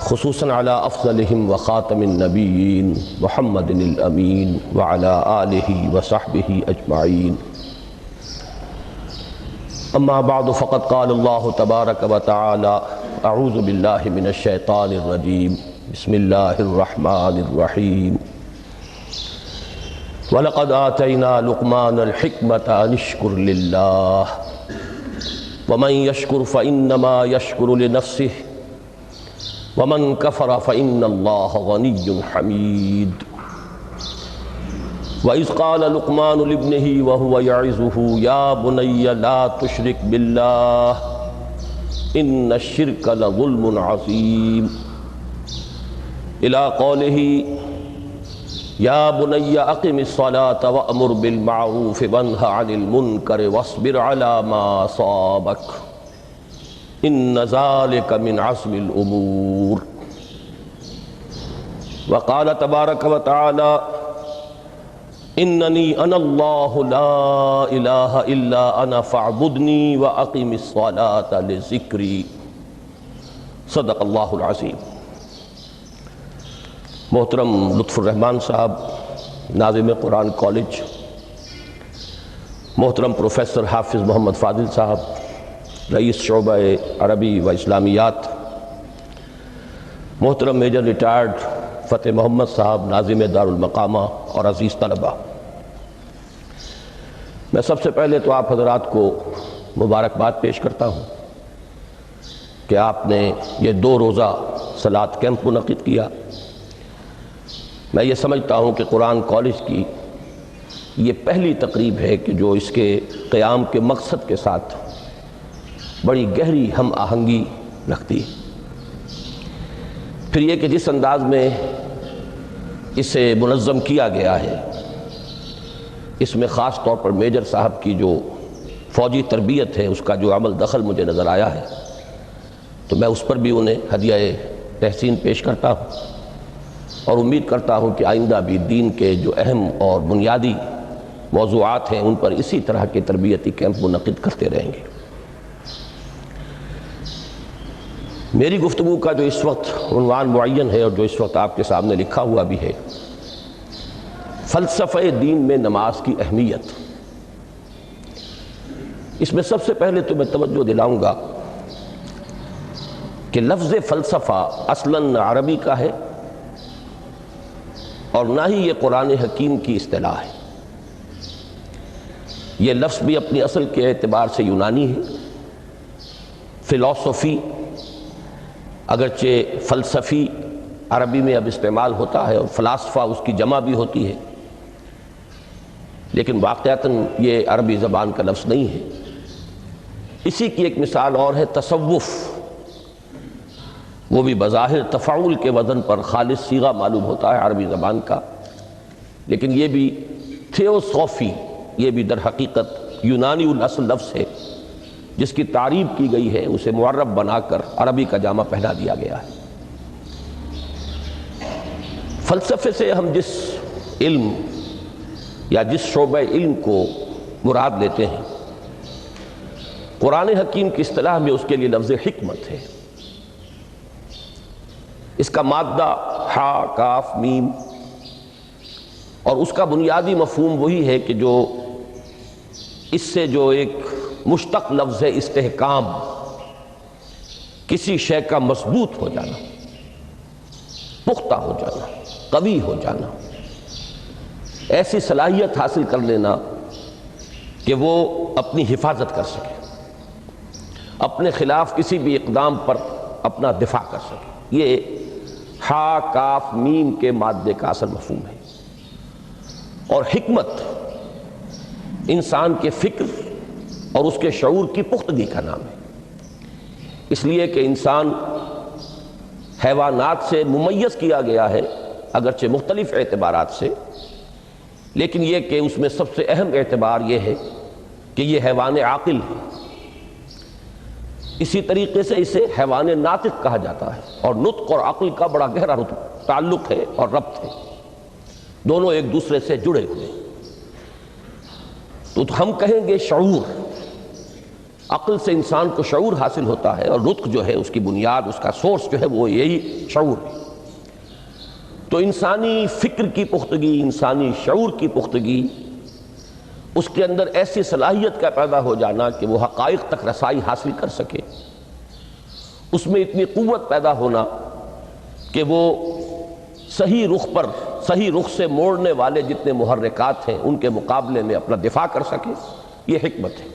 خصوصاً على افضلهم وخاتم النبیین محمد الامین وعلى آلہ وصحبہ اجمعین. اما بعد فقد قال اللہ تبارک وتعالی اعوذ باللہ من الشیطان الرجیم بسم اللہ الرحمن الرحیم. وَلَقَدْ آتَيْنَا لُقْمَانَ الْحِكْمَةَ أَنِ اشْكُرْ لِلَّهِ وَمَنْ يَشْكُرْ فَإِنَّمَا يَشْكُرُ لِنَفْسِهِ وَمَنْ كَفَرَ فَإِنَّ اللَّهَ غَنِيٌّ حَمِيدٌ. وَإِذْ قَالَ لُقْمَانُ لِابْنِهِ وَهُوَ يَعِظُهُ يَا بُنَيَّ لَا تُشْرِكْ بِاللَّهِ إِنَّ الشِّرْكَ لَظُلْمٌ عَظِيمٌ إِلَى قَوْلِهِ یا بنی اقم الصلاة وأمر بالمعروف وانہ عن المنکر واصبر على ما أصابك ان ذلك من عزم الامور. وقال تبارک وتعالی اننی انا اللہ لا الہ الا انا فاعبدنی واقم الصلاة لذکری. صدق اللہ العظیم. محترم لطف الرحمان صاحب ناظم قرآن کالج، محترم پروفیسر حافظ محمد فاضل صاحب رئیس شعبہ عربی و اسلامیات، محترم میجر ریٹائرڈ فتح محمد صاحب ناظم دارالمقامہ اور عزیز طلبہ، میں سب سے پہلے تو آپ حضرات کو مبارکباد پیش کرتا ہوں کہ آپ نے یہ 2 روزہ صلاۃ کیمپ منعقد کیا. میں یہ سمجھتا ہوں کہ قرآن کالج کی یہ پہلی تقریب ہے کہ جو اس کے قیام کے مقصد کے ساتھ بڑی گہری ہم آہنگی رکھتی ہے. پھر یہ کہ جس انداز میں اسے منظم کیا گیا ہے، اس میں خاص طور پر میجر صاحب کی جو فوجی تربیت ہے اس کا جو عمل دخل مجھے نظر آیا ہے، تو میں اس پر بھی انہیں ہدیہ تحسین پیش کرتا ہوں اور امید کرتا ہوں کہ آئندہ بھی دین کے جو اہم اور بنیادی موضوعات ہیں ان پر اسی طرح کے تربیتی کیمپ منعقد کرتے رہیں گے. میری گفتگو کا جو اس وقت عنوان معین ہے اور جو اس وقت آپ کے سامنے لکھا ہوا بھی ہے، فلسفہ دین میں نماز کی اہمیت. اس میں سب سے پہلے تو میں توجہ دلاؤں گا کہ لفظ فلسفہ اصلاً عربی کا ہے اور نہ ہی یہ قرآن حکیم کی اصطلاح ہے. یہ لفظ بھی اپنی اصل کے اعتبار سے یونانی ہے. فلسفی اگرچہ فلسفی عربی میں اب استعمال ہوتا ہے اور فلاسفہ اس کی جمع بھی ہوتی ہے، لیکن واقعتاً یہ عربی زبان کا لفظ نہیں ہے. اسی کی ایک مثال اور ہے تصوف. وہ بھی بظاہر تفاعل کے وزن پر خالص صیغہ معلوم ہوتا ہے عربی زبان کا، لیکن یہ بھی تھیوسوفی، یہ بھی در حقیقت یونانی الاصل لفظ ہے جس کی تعریب کی گئی ہے، اسے معرب بنا کر عربی کا جامہ پہنا دیا گیا ہے. فلسفے سے ہم جس علم یا جس شعبہ علم کو مراد لیتے ہیں، قرآن حکیم کی اصطلاح میں اس کے لیے لفظ حکمت ہے. اس کا مادہ ہا کاف میم، اور اس کا بنیادی مفہوم وہی ہے کہ جو اس سے جو ایک مشتق لفظ ہے استحکام، کسی شے کا مضبوط ہو جانا، پختہ ہو جانا، قوی ہو جانا، ایسی صلاحیت حاصل کر لینا کہ وہ اپنی حفاظت کر سکے، اپنے خلاف کسی بھی اقدام پر اپنا دفاع کر سکے. یہ ہا کاف میم کے مادے کا اصل مفہوم ہے. اور حکمت انسان کے فکر اور اس کے شعور کی پختگی کا نام ہے. اس لیے کہ انسان حیوانات سے ممیز کیا گیا ہے اگرچہ مختلف اعتبارات سے، لیکن یہ کہ اس میں سب سے اہم اعتبار یہ ہے کہ یہ حیوان عاقل ہے. اسی طریقے سے اسے حیوان ناطق کہا جاتا ہے، اور نطق اور عقل کا بڑا گہرا تعلق ہے اور ربط ہے، دونوں ایک دوسرے سے جڑے ہوئے. تو ہم کہیں گے شعور، عقل سے انسان کو شعور حاصل ہوتا ہے، اور نطق جو ہے اس کی بنیاد، اس کا سورس جو ہے وہ یہی شعور ہے۔ تو انسانی فکر کی پختگی، انسانی شعور کی پختگی، اس کے اندر ایسی صلاحیت کا پیدا ہو جانا کہ وہ حقائق تک رسائی حاصل کر سکے، اس میں اتنی قوت پیدا ہونا کہ وہ صحیح رخ پر، صحیح رخ سے موڑنے والے جتنے محرکات ہیں ان کے مقابلے میں اپنا دفاع کر سکے، یہ حکمت ہے۔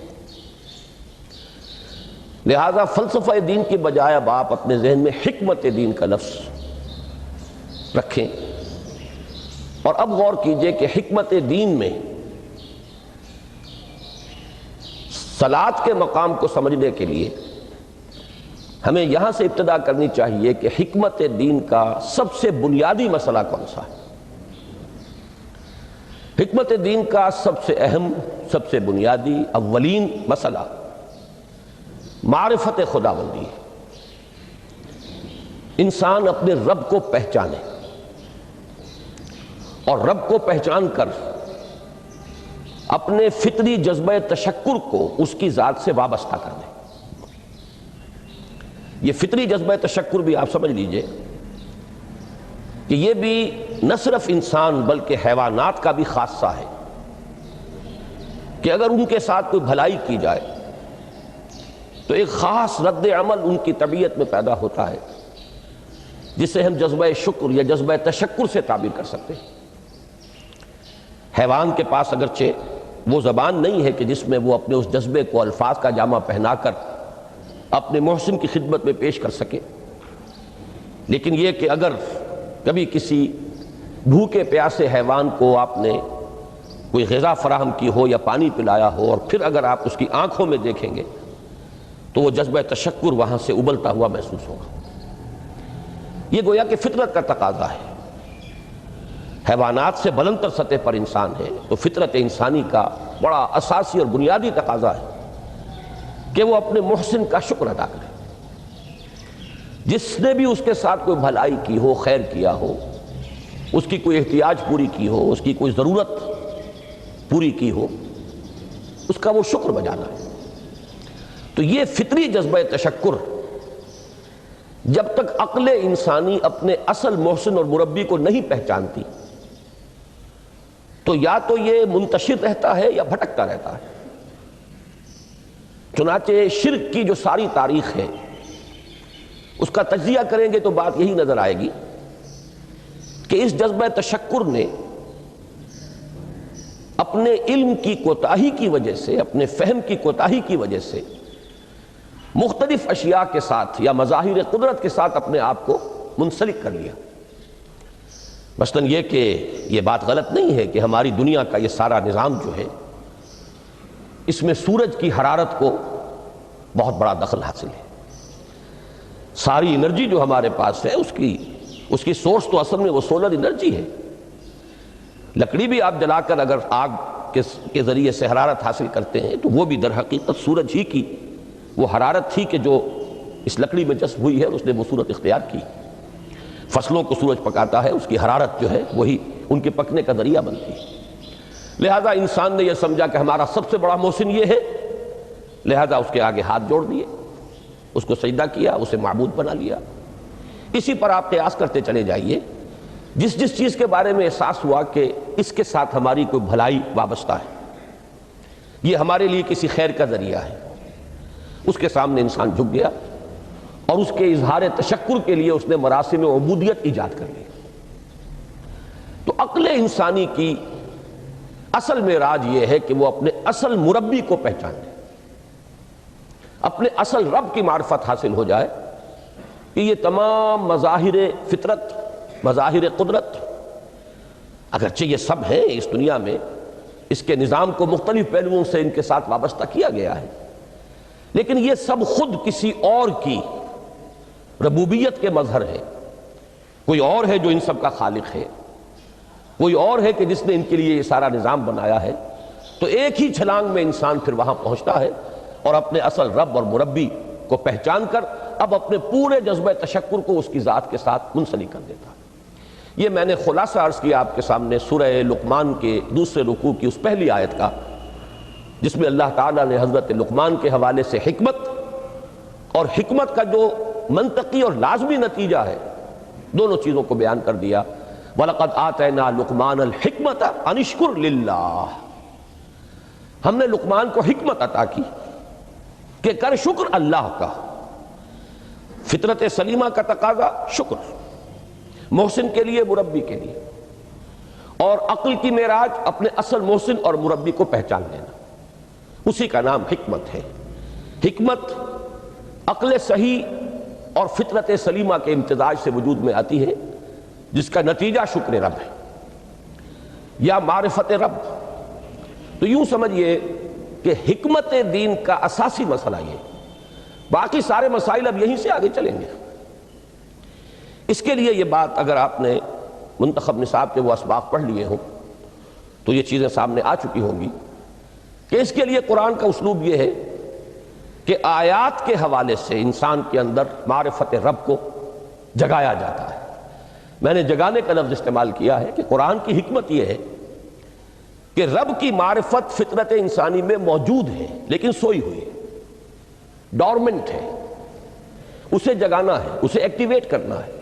لہذا فلسفہ دین کی بجائے اب آپ اپنے ذہن میں حکمت دین کا لفظ رکھیں، اور اب غور کیجئے کہ حکمت دین میں صلاۃ کے مقام کو سمجھنے کے لیے ہمیں یہاں سے ابتدا کرنی چاہیے کہ حکمت دین کا سب سے بنیادی مسئلہ کون سا ہے۔ حکمت دین کا سب سے اہم، سب سے بنیادی، اولین مسئلہ معرفت خداوندی ہے۔ انسان اپنے رب کو پہچانے اور رب کو پہچان کر اپنے فطری جذبہ تشکر کو اس کی ذات سے وابستہ کر دے۔ یہ فطری جذبہ تشکر بھی آپ سمجھ لیجئے کہ یہ بھی نہ صرف انسان بلکہ حیوانات کا بھی خاصہ ہے کہ اگر ان کے ساتھ کوئی بھلائی کی جائے تو ایک خاص رد عمل ان کی طبیعت میں پیدا ہوتا ہے جسے ہم جذبہ شکر یا جذبہ تشکر سے تعبیر کر سکتے ہیں۔ حیوان کے پاس اگرچہ وہ زبان نہیں ہے کہ جس میں وہ اپنے اس جذبے کو الفاظ کا جامہ پہنا کر اپنے محسن کی خدمت میں پیش کر سکے، لیکن یہ کہ اگر کبھی کسی بھوکے پیاسے حیوان کو آپ نے کوئی غذا فراہم کی ہو یا پانی پلایا ہو، اور پھر اگر آپ اس کی آنکھوں میں دیکھیں گے تو وہ جذبہ تشکر وہاں سے ابلتا ہوا محسوس ہوگا۔ یہ گویا کہ فطرت کا تقاضا ہے۔ حیوانات سے بلندتر سطح پر انسان ہے، تو فطرت انسانی کا بڑا اساسی اور بنیادی تقاضا ہے کہ وہ اپنے محسن کا شکر ادا کرے۔ جس نے بھی اس کے ساتھ کوئی بھلائی کی ہو، خیر کیا ہو، اس کی کوئی احتیاج پوری کی ہو، اس کی کوئی ضرورت پوری کی ہو، اس کا وہ شکر بجانا ہے۔ تو یہ فطری جذبہ تشکر جب تک عقل انسانی اپنے اصل محسن اور مربی کو نہیں پہچانتی تو یا تو یہ منتشر رہتا ہے یا بھٹکتا رہتا ہے۔ چنانچہ شرک کی جو ساری تاریخ ہے اس کا تجزیہ کریں گے تو بات یہی نظر آئے گی کہ اس جذبہ تشکر نے اپنے علم کی کوتاہی کی وجہ سے، اپنے فہم کی کوتاہی کی وجہ سے مختلف اشیاء کے ساتھ یا مظاہر قدرت کے ساتھ اپنے آپ کو منسلک کر لیا۔ مثلاً یہ کہ یہ بات غلط نہیں ہے کہ ہماری دنیا کا یہ سارا نظام جو ہے اس میں سورج کی حرارت کو بہت بڑا دخل حاصل ہے۔ ساری انرجی جو ہمارے پاس ہے اس کی سورس تو اصل میں وہ سولر انرجی ہے۔ لکڑی بھی آپ جلا کر اگر آگ کے ذریعے سے حرارت حاصل کرتے ہیں تو وہ بھی در حقیقت سورج ہی کی وہ حرارت تھی کہ جو اس لکڑی میں جذب ہوئی ہے، اس نے وہ صورت اختیار کی۔ فصلوں کو سورج پکاتا ہے، اس کی حرارت جو ہے وہی ان کے پکنے کا ذریعہ بنتی ہے۔ لہذا انسان نے یہ سمجھا کہ ہمارا سب سے بڑا محسن یہ ہے، لہذا اس کے آگے ہاتھ جوڑ دیے، اس کو سجدہ کیا، اسے معبود بنا لیا۔ اسی پر آپ قیاس کرتے چلے جائیے، جس جس چیز کے بارے میں احساس ہوا کہ اس کے ساتھ ہماری کوئی بھلائی وابستہ ہے، یہ ہمارے لیے کسی خیر کا ذریعہ ہے، اس کے سامنے انسان جھک گیا اور اس کے اظہار تشکر کے لیے اس نے مراسم عبودیت ایجاد کر لی۔ تو عقل انسانی کی اصل معراج یہ ہے کہ وہ اپنے اصل مربی کو پہچانے، اپنے اصل رب کی معرفت حاصل ہو جائے کہ یہ تمام مظاہر فطرت، مظاہر قدرت، اگرچہ یہ سب ہیں اس دنیا میں، اس کے نظام کو مختلف پہلوؤں سے ان کے ساتھ وابستہ کیا گیا ہے، لیکن یہ سب خود کسی اور کی ربوبیت کے مظہر ہے۔ کوئی اور ہے جو ان سب کا خالق ہے، کوئی اور ہے کہ جس نے ان کے لیے یہ سارا نظام بنایا ہے۔ تو ایک ہی چھلانگ میں انسان پھر وہاں پہنچتا ہے اور اپنے اصل رب اور مربی کو پہچان کر اب اپنے پورے جذبہ تشکر کو اس کی ذات کے ساتھ منسلک کر دیتا ہے۔ یہ میں نے خلاصہ عرض کیا آپ کے سامنے سورہ لقمان کے دوسرے رکوع کی اس پہلی آیت کا، جس میں اللہ تعالیٰ نے حضرت لقمان کے حوالے سے حکمت اور حکمت کا جو منطقی اور لازمی نتیجہ ہے دونوں چیزوں کو بیان کر دیا۔ وَلَقَدْ آتَيْنَا لُقْمَانَ الْحِكْمَةَ أَنِ اشْكُرْ لِلَّهِ، ہم نے لقمان کو حکمت عطا کی کہ کر شکر اللہ کا۔ فطرت سلیمہ کا تقاضا شکر، محسن کے لیے مربی کے لیے، اور عقل کی معراج اپنے اصل محسن اور مربی کو پہچان لینا، اسی کا نام حکمت ہے۔ حکمت عقل صحیح اور فطرت سلیمہ کے امتزاج سے وجود میں آتی ہے، جس کا نتیجہ شکر رب ہے یا معرفت رب۔ تو یوں سمجھئے کہ حکمت دین کا اساسی مسئلہ یہ، باقی سارے مسائل اب یہیں سے آگے چلیں گے۔ اس کے لیے یہ بات اگر آپ نے منتخب نصاب کے وہ اسباق پڑھ لیے ہوں تو یہ چیزیں سامنے آ چکی ہوں گی کہ اس کے لیے قرآن کا اسلوب یہ ہے کہ آیات کے حوالے سے انسان کے اندر معرفت رب کو جگایا جاتا ہے۔ میں نے جگانے کا لفظ استعمال کیا ہے کہ قرآن کی حکمت یہ ہے کہ رب کی معرفت فطرت انسانی میں موجود ہے لیکن سوئی ہوئی ہے، ڈورمنٹ ہے، اسے جگانا ہے، اسے ایکٹیویٹ کرنا ہے۔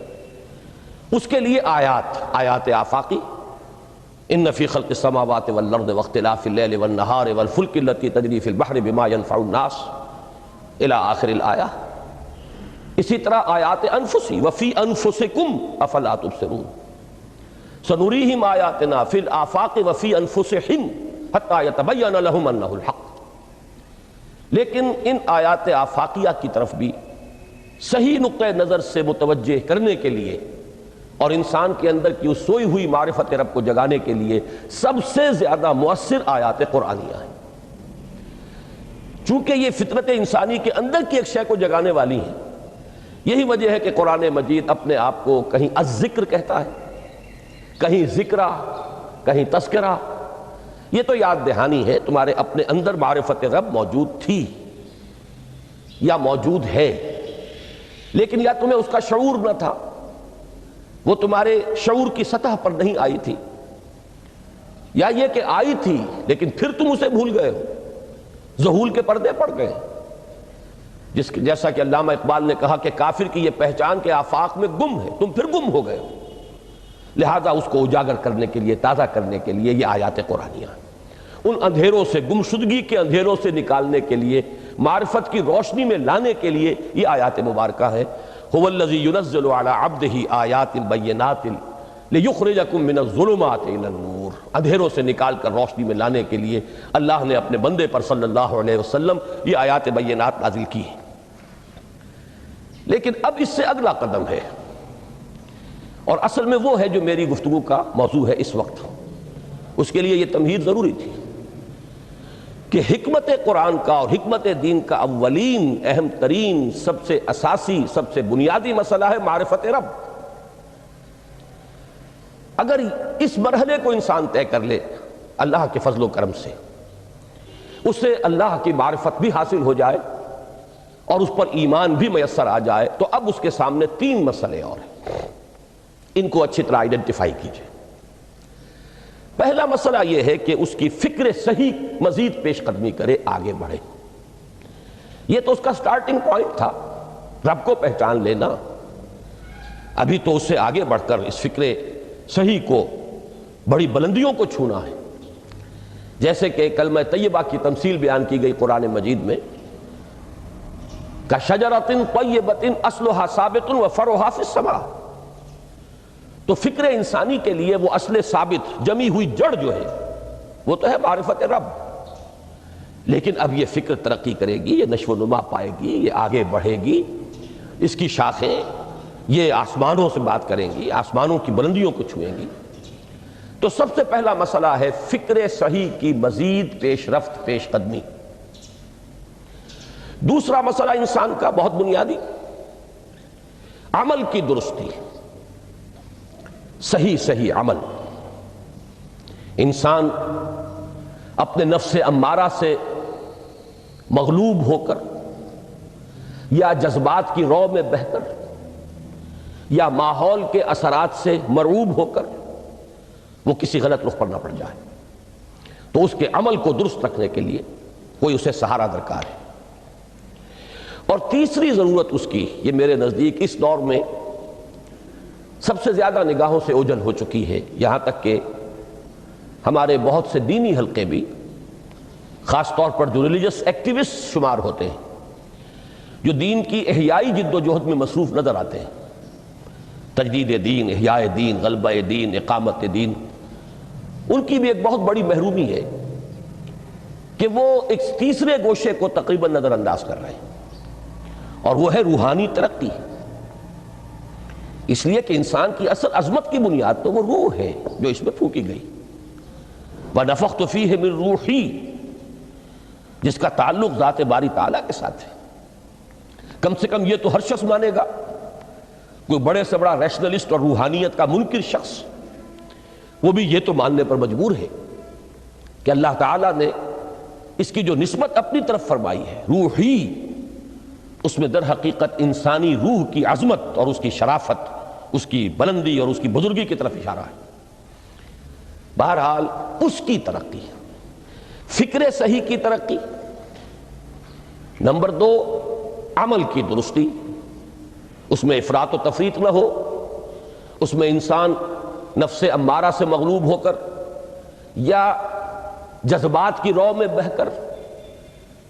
اس کے لیے آیات آفاقی، ان فی خلق السماوات والارض واختلاف اللیل والنہار والفلک التی تجری فی البحر بما ینفع الناس الی آخر الآیہ۔ اسی طرح آیات انفسی وفی انفسکم افلا تبصرون، سنریہم آیاتنا فی الآفاق وفی انفسہم حتی یتبین لہم انہ الحق۔ لیکن ان آیات آفاقیہ کی طرف بھی صحیح نقطہ نظر سے متوجہ کرنے کے لیے اور انسان کے اندر کی اس سوئی ہوئی معرفت رب کو جگانے کے لیے سب سے زیادہ مؤثر آیات قرآنیہ ہیں، چونکہ یہ فطرت انسانی کے اندر کی ایک شے کو جگانے والی ہیں۔ یہی وجہ ہے کہ قرآن مجید اپنے آپ کو کہیں الذکر کہتا ہے، کہیں ذکرہ، کہیں تذکرہ۔ یہ تو یاد دہانی ہے، تمہارے اپنے اندر معرفت رب موجود تھی یا موجود ہے، لیکن یا تمہیں اس کا شعور نہ تھا، وہ تمہارے شعور کی سطح پر نہیں آئی تھی، یا یہ کہ آئی تھی لیکن پھر تم اسے بھول گئے ہو، ذہول کے پردے پڑ گئے۔ جیسا کہ علامہ اقبال نے کہا کہ کافر کی یہ پہچان کے آفاق میں گم ہے، تم پھر گم ہو گئے ہو۔ لہذا اس کو اجاگر کرنے کے لیے، تازہ کرنے کے لیے یہ آیات قرآنیہ ہیں۔ ان اندھیروں سے، گمشدگی کے اندھیروں سے نکالنے کے لیے، معرفت کی روشنی میں لانے کے لیے یہ آیات مبارکہ ہے۔ هو الذی ينزل على عبده آیات بینات لیخرجکم من الظلمات الی النور، اندھیروں سے نکال کر روشنی میں لانے کے لیے اللہ نے اپنے بندے پر صلی اللہ علیہ وسلم یہ آیات بینات نازل کی ہیں۔ لیکن اب اس سے اگلا قدم ہے، اور اصل میں وہ ہے جو میری گفتگو کا موضوع ہے اس وقت۔ اس کے لیے یہ تمہید ضروری تھی کہ حکمت قرآن کا اور حکمت دین کا اولین، اہم ترین، سب سے اساسی، سب سے بنیادی مسئلہ ہے معرفت رب۔ اگر اس مرحلے کو انسان طے کر لے اللہ کے فضل و کرم سے، اسے اللہ کی معرفت بھی حاصل ہو جائے اور اس پر ایمان بھی میسر آ جائے، تو اب اس کے سامنے تین مسئلے اور ہیں، ان کو اچھی طرح آئیڈینٹیفائی کیجئے۔ پہلا مسئلہ یہ ہے کہ اس کی فکر صحیح مزید پیش قدمی کرے، آگے بڑھے۔ یہ تو اس کا سٹارٹنگ پوائنٹ تھا، رب کو پہچان لینا۔ ابھی تو اس سے آگے بڑھ کر اس فکر صحیح کو، بڑی بلندیوں کو چھونا ہے۔ جیسے کہ کلمہ طیبہ کی تمثیل بیان کی گئی قرآن مجید میں، کَشَجَرَةٍ طَیِّبَةٍ أَصْلُهَا ثَابِتٌ وَفَرْعُهَا فِي السَّمَاءِ۔ تو فکر انسانی کے لیے وہ اصل ثابت، جمی ہوئی جڑ جو ہے وہ تو ہے معرفت رب، لیکن اب یہ فکر ترقی کرے گی، یہ نشو و نما پائے گی، یہ آگے بڑھے گی، اس کی شاخیں یہ آسمانوں سے بات کریں گی، آسمانوں کی بلندیوں کو چھوئیں گی۔ تو سب سے پہلا مسئلہ ہے فکر صحیح کی مزید پیش رفت، پیش قدمی۔ دوسرا مسئلہ انسان کا بہت بنیادی، عمل کی درستی، صحیح عمل۔ انسان اپنے نفس امارہ سے مغلوب ہو کر یا جذبات کی رو میں بہہ کر یا ماحول کے اثرات سے مرعوب ہو کر وہ کسی غلط رخ پر نہ پڑ جائے، تو اس کے عمل کو درست رکھنے کے لیے کوئی اسے سہارا درکار ہے۔ اور تیسری ضرورت اس کی، یہ میرے نزدیک اس دور میں سب سے زیادہ نگاہوں سے اوجھل ہو چکی ہے، یہاں تک کہ ہمارے بہت سے دینی حلقے بھی، خاص طور پر جو ریلیجس ایکٹیوسٹ شمار ہوتے ہیں، جو دین کی احیائی جد و جہد میں مصروف نظر آتے ہیں، تجدید دین، احیاء دین، غلبہ دین، اقامت دین، ان کی بھی ایک بہت بڑی محرومی ہے کہ وہ ایک تیسرے گوشے کو تقریباً نظر انداز کر رہے ہیں، اور وہ ہے روحانی ترقی۔ اس لیے کہ انسان کی اصل عظمت کی بنیاد تو وہ روح ہے جو اس میں پھونکی گئی، وَنَفَخْتُ فِيهِ مِن رُوحِي، جس کا تعلق ذات باری تعالیٰ کے ساتھ ہے۔ کم سے کم یہ تو ہر شخص مانے گا، کوئی بڑے سے بڑا ریشنلسٹ اور روحانیت کا منکر شخص وہ بھی یہ تو ماننے پر مجبور ہے کہ اللہ تعالیٰ نے اس کی جو نسبت اپنی طرف فرمائی ہے روحی، اس میں در حقیقت انسانی روح کی عظمت اور اس کی شرافت، اس کی بلندی اور اس کی بزرگی کی طرف اشارہ ہے۔ بہرحال اس کی ترقی، فکر صحیح کی ترقی، نمبر 2 عمل کی درستی، اس میں افراط و تفریط نہ ہو، اس میں انسان نفس امارہ سے مغلوب ہو کر یا جذبات کی رو میں بہہ کر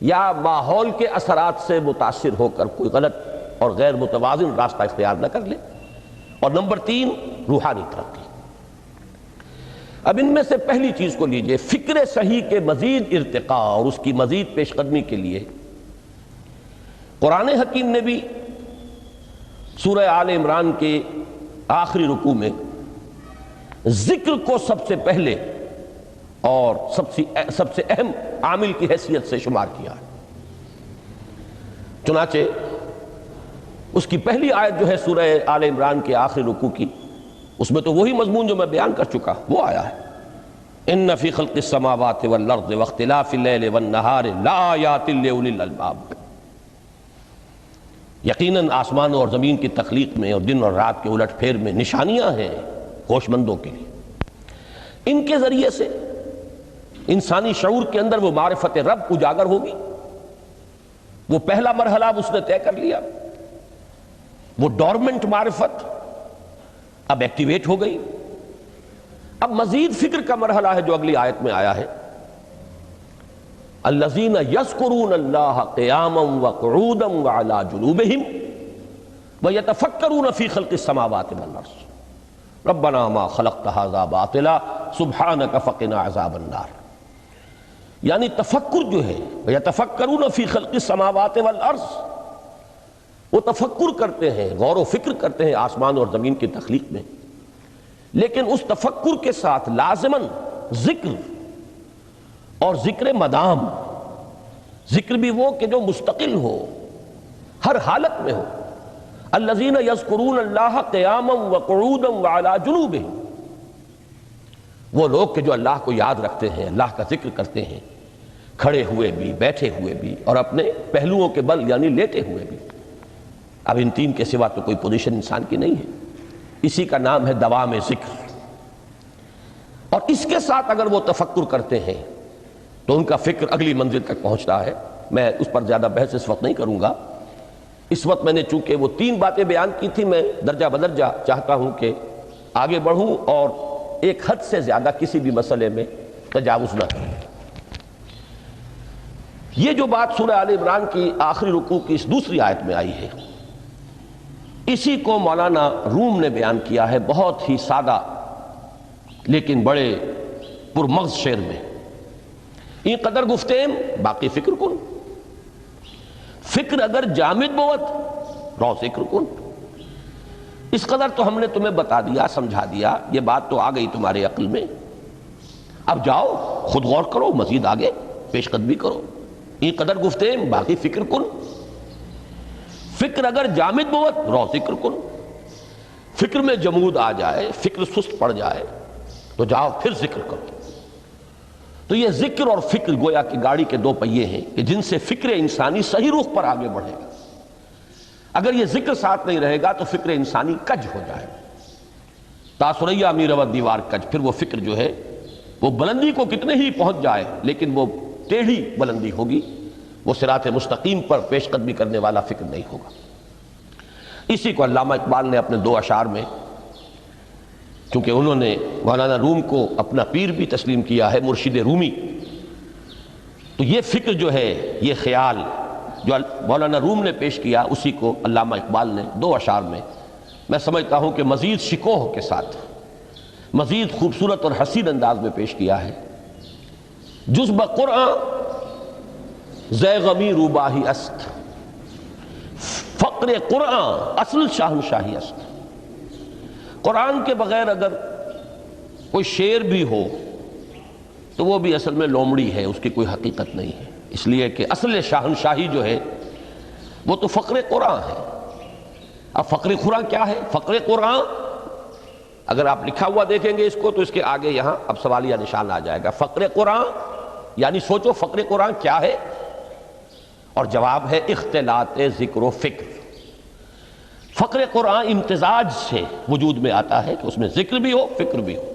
یا ماحول کے اثرات سے متاثر ہو کر کوئی غلط اور غیر متوازن راستہ اختیار نہ کر لے۔ اور نمبر 3 روحانی ترقی۔ اب ان میں سے پہلی چیز کو لیجئے، فکر صحیح کے مزید ارتقاء اور اس کی مزید پیش قدمی کے لیے قرآن حکیم نے بھی سورہ آل عمران کے آخری رکوع میں ذکر کو سب سے پہلے اور سب سے اہم عامل کی حیثیت سے شمار کیا ہے۔ چنانچہ اس کی پہلی آیت جو ہے سورہ آل عمران کے آخری رکوع کی، اس میں تو وہی مضمون جو میں بیان کر چکا وہ آیا ہے، ان فی خلق السماوات والارض واختلاف اللیل والنہار لآیات لأولی الالباب۔ یقیناً آسمان اور زمین کی تخلیق میں اور دن اور رات کے الٹ پھیر میں نشانیاں ہیں ہوش مندوں کے لیے۔ ان کے ذریعے سے انسانی شعور کے اندر وہ معرفت رب اجاگر ہوگی۔ وہ پہلا مرحلہ اب اس نے طے کر لیا، وہ ڈورمنٹ معرفت اب ایکٹیویٹ ہو گئی۔ اب مزید فکر کا مرحلہ ہے جو اگلی آیت میں آیا ہے، الذین یذکرون اللہ قیاما وقعودا وعلی جنوبہم ویتفکرون فی خلق السماوات والارض ربنا ما خلقت ھذا باطلا سبحانک فقنا عذاب النار۔ یعنی تفکر جو ہے، ویتفکرون فی خلق السماوات والارض، وہ تفکر کرتے ہیں، غور و فکر کرتے ہیں آسمان اور زمین کی تخلیق میں، لیکن اس تفکر کے ساتھ لازماً ذکر، اور ذکر مدام، ذکر بھی وہ کہ جو مستقل ہو، ہر حالت میں ہو۔ الذین یذکرون اللہ قیاما وقعودا وعلی جنوبہم، وہ لوگ کہ جو اللہ کو یاد رکھتے ہیں، اللہ کا ذکر کرتے ہیں، کھڑے ہوئے بھی، بیٹھے ہوئے بھی، اور اپنے پہلوؤں کے بل یعنی لیٹے ہوئے بھی۔ اب ان تین کے سوا تو کوئی پوزیشن انسان کی نہیں ہے، اسی کا نام ہے دوام ذکر۔ اور اس کے ساتھ اگر وہ تفکر کرتے ہیں تو ان کا فکر اگلی منزل تک پہنچتا ہے۔ میں اس پر زیادہ بحث اس وقت نہیں کروں گا، اس وقت میں نے چونکہ وہ 3 باتیں بیان کی تھی، میں درجہ بدرجہ چاہتا ہوں کہ آگے بڑھوں اور ایک حد سے زیادہ کسی بھی مسئلے میں تجاوز نہ کروں۔ یہ جو بات سورہ آل عمران کی آخری رکوع کی اس دوسری آیت میں آئی ہے، اسی کو مولانا روم نے بیان کیا ہے بہت ہی سادہ لیکن بڑے پرمغز شعر میں، این قدر گفتیم باقی فکر کن، فکر اگر جامد بود رو ذکر کن۔ اس قدر تو ہم نے تمہیں بتا دیا، سمجھا دیا، یہ بات تو آ گئی تمہارے عقل میں، اب جاؤ خود غور کرو، مزید آگے پیش قدمی کرو۔ این قدر گفتیم باقی فکر کن، فکر اگر جامد بود رو ذکر کن۔ فکر میں جمود آ جائے، فکر سست پڑ جائے تو جاؤ پھر ذکر کرو۔ تو یہ ذکر اور فکر گویا کہ گاڑی کے 2 پہیے ہیں کہ جن سے فکر انسانی صحیح رخ پر آگے بڑھے گا۔ اگر یہ ذکر ساتھ نہیں رہے گا تو فکر انسانی کج ہو جائے گا، تاثریہ امیر و دیوار کج۔ پھر وہ فکر جو ہے وہ بلندی کو کتنے ہی پہنچ جائے لیکن وہ ٹیڑھی بلندی ہوگی، وہ صراط مستقیم پر پیش قدمی کرنے والا فکر نہیں ہوگا۔ اسی کو علامہ اقبال نے اپنے 2 اشعار میں، چونکہ انہوں نے مولانا روم کو اپنا پیر بھی تسلیم کیا ہے، مرشد رومی، تو یہ فکر جو ہے، یہ خیال جو مولانا روم نے پیش کیا، اسی کو علامہ اقبال نے 2 اشعار میں میں سمجھتا ہوں کہ مزید شکوہ کے ساتھ، مزید خوبصورت اور حسین انداز میں پیش کیا ہے۔ جز بقرآن زے غمی روباہی است، فقر قرآن اصل شاہنشاہی است۔ قرآن کے بغیر اگر کوئی شعر بھی ہو تو وہ بھی اصل میں لومڑی ہے، اس کی کوئی حقیقت نہیں ہے، اس لیے کہ اصل شاہنشاہی جو ہے وہ تو فقر قرآن ہے۔ اب فقر قرآن کیا ہے؟ فقر قرآن اگر آپ لکھا ہوا دیکھیں گے اس کو تو اس کے آگے یہاں اب سوالیہ نشان آ جائے گا۔ فقر قرآن یعنی سوچو فقر قرآن کیا ہے، اور جواب ہے اختلاط ذکر و فکر۔ فقر قرآن امتزاج سے وجود میں آتا ہے کہ اس میں ذکر بھی ہو، فکر بھی ہو،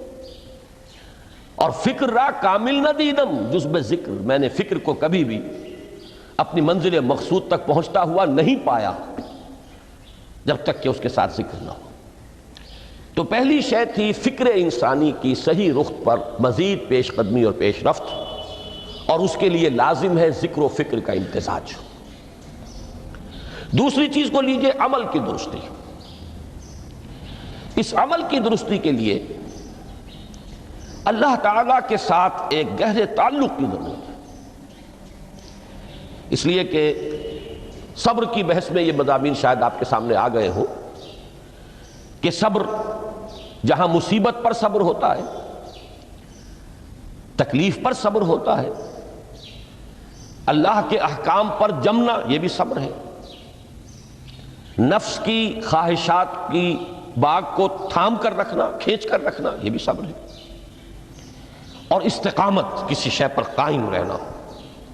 اور فکر را کامل نہ دیدم جز بے ذکر، میں نے فکر کو کبھی بھی اپنی منزل مقصود تک پہنچتا ہوا نہیں پایا جب تک کہ اس کے ساتھ ذکر نہ ہو۔ تو پہلی شے تھی فکر انسانی کی صحیح رخت پر مزید پیش قدمی اور پیش رفت، اور اس کے لیے لازم ہے ذکر و فکر کا امتزاج۔ دوسری چیز کو لیجئے عمل کی درستی۔ اس عمل کی درستی کے لیے اللہ تعالیٰ کے ساتھ ایک گہرے تعلق کی ضرورت ہے، اس لیے کہ صبر کی بحث میں یہ مضامین شاید آپ کے سامنے آ گئے ہوں کہ صبر جہاں مصیبت پر صبر ہوتا ہے، تکلیف پر صبر ہوتا ہے، اللہ کے احکام پر جمنا یہ بھی صبر ہے، نفس کی خواہشات کی باغ کو تھام کر رکھنا، کھینچ کر رکھنا یہ بھی صبر ہے، اور استقامت کسی شے پر قائم رہنا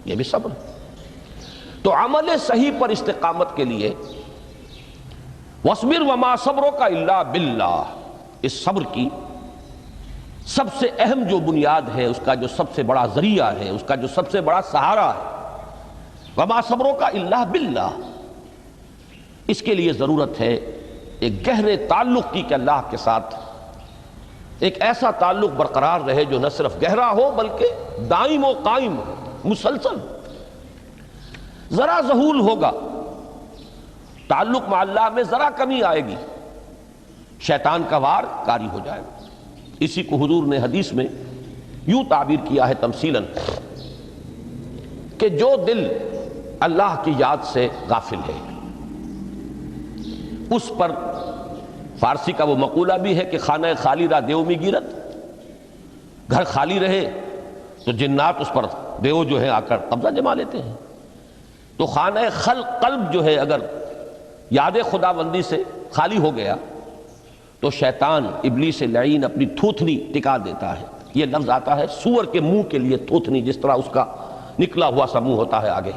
یہ بھی صبر ہے۔ تو عمل صحیح پر استقامت کے لیے وَاصْبِرْ وَمَا صَبْرُكَ إِلَّا بِاللَّهِ، اس صبر کی سب سے اہم جو بنیاد ہے، اس کا جو سب سے بڑا ذریعہ ہے، اس کا جو سب سے بڑا سہارا ہے، وَمَا صَبْرُكَ إِلَّا بِاللَّهِ، اس کے لیے ضرورت ہے ایک گہرے تعلق کی کہ اللہ کے ساتھ ایک ایسا تعلق برقرار رہے جو نہ صرف گہرا ہو بلکہ دائم و قائم ہو، مسلسل۔ ذرا ذہول ہوگا تعلق مع اللہ میں، ذرا کمی آئے گی، شیطان کا وار کاری ہو جائے گا۔ اسی کو حضور نے حدیث میں یوں تعبیر کیا ہے تمثیلاً کہ جو دل اللہ کی یاد سے غافل ہے اس پر، فارسی کا وہ مقولہ بھی ہے کہ خانہ خالی را دیو می گیرت، گھر خالی رہے تو جنات اس پر دیو جو ہے آ کر قبضہ جما لیتے ہیں۔ تو خانہ قلب جو ہے اگر یاد خدا بندی سے خالی ہو گیا تو شیطان ابلیس لعین اپنی تھوتنی ٹکا دیتا ہے۔ یہ لفظ آتا ہے سور کے منہ کے لیے تھوتنی، جس طرح اس کا نکلا ہوا سا منہ ہوتا ہے آگے،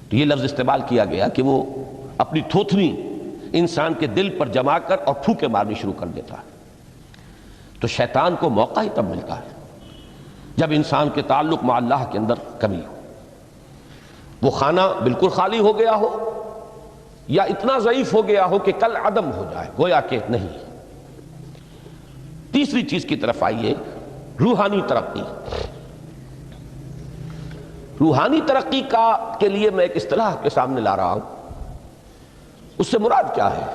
تو یہ لفظ استعمال کیا گیا کہ وہ اپنی تھوتنی انسان کے دل پر جما کر اور پھوکے مارنی شروع کر دیتا ہے۔ تو شیطان کو موقع ہی تب ملتا ہے جب انسان کے تعلق مع اللہ کے اندر کمی ہو، وہ خانہ بالکل خالی ہو گیا ہو یا اتنا ضعیف ہو گیا ہو کہ کل عدم ہو جائے، گویا کہ نہیں۔ تیسری چیز کی طرف آئیے، روحانی ترقی۔ روحانی ترقی کے لیے میں ایک اصطلاح کے سامنے لا رہا ہوں، اس سے مراد کیا ہے؟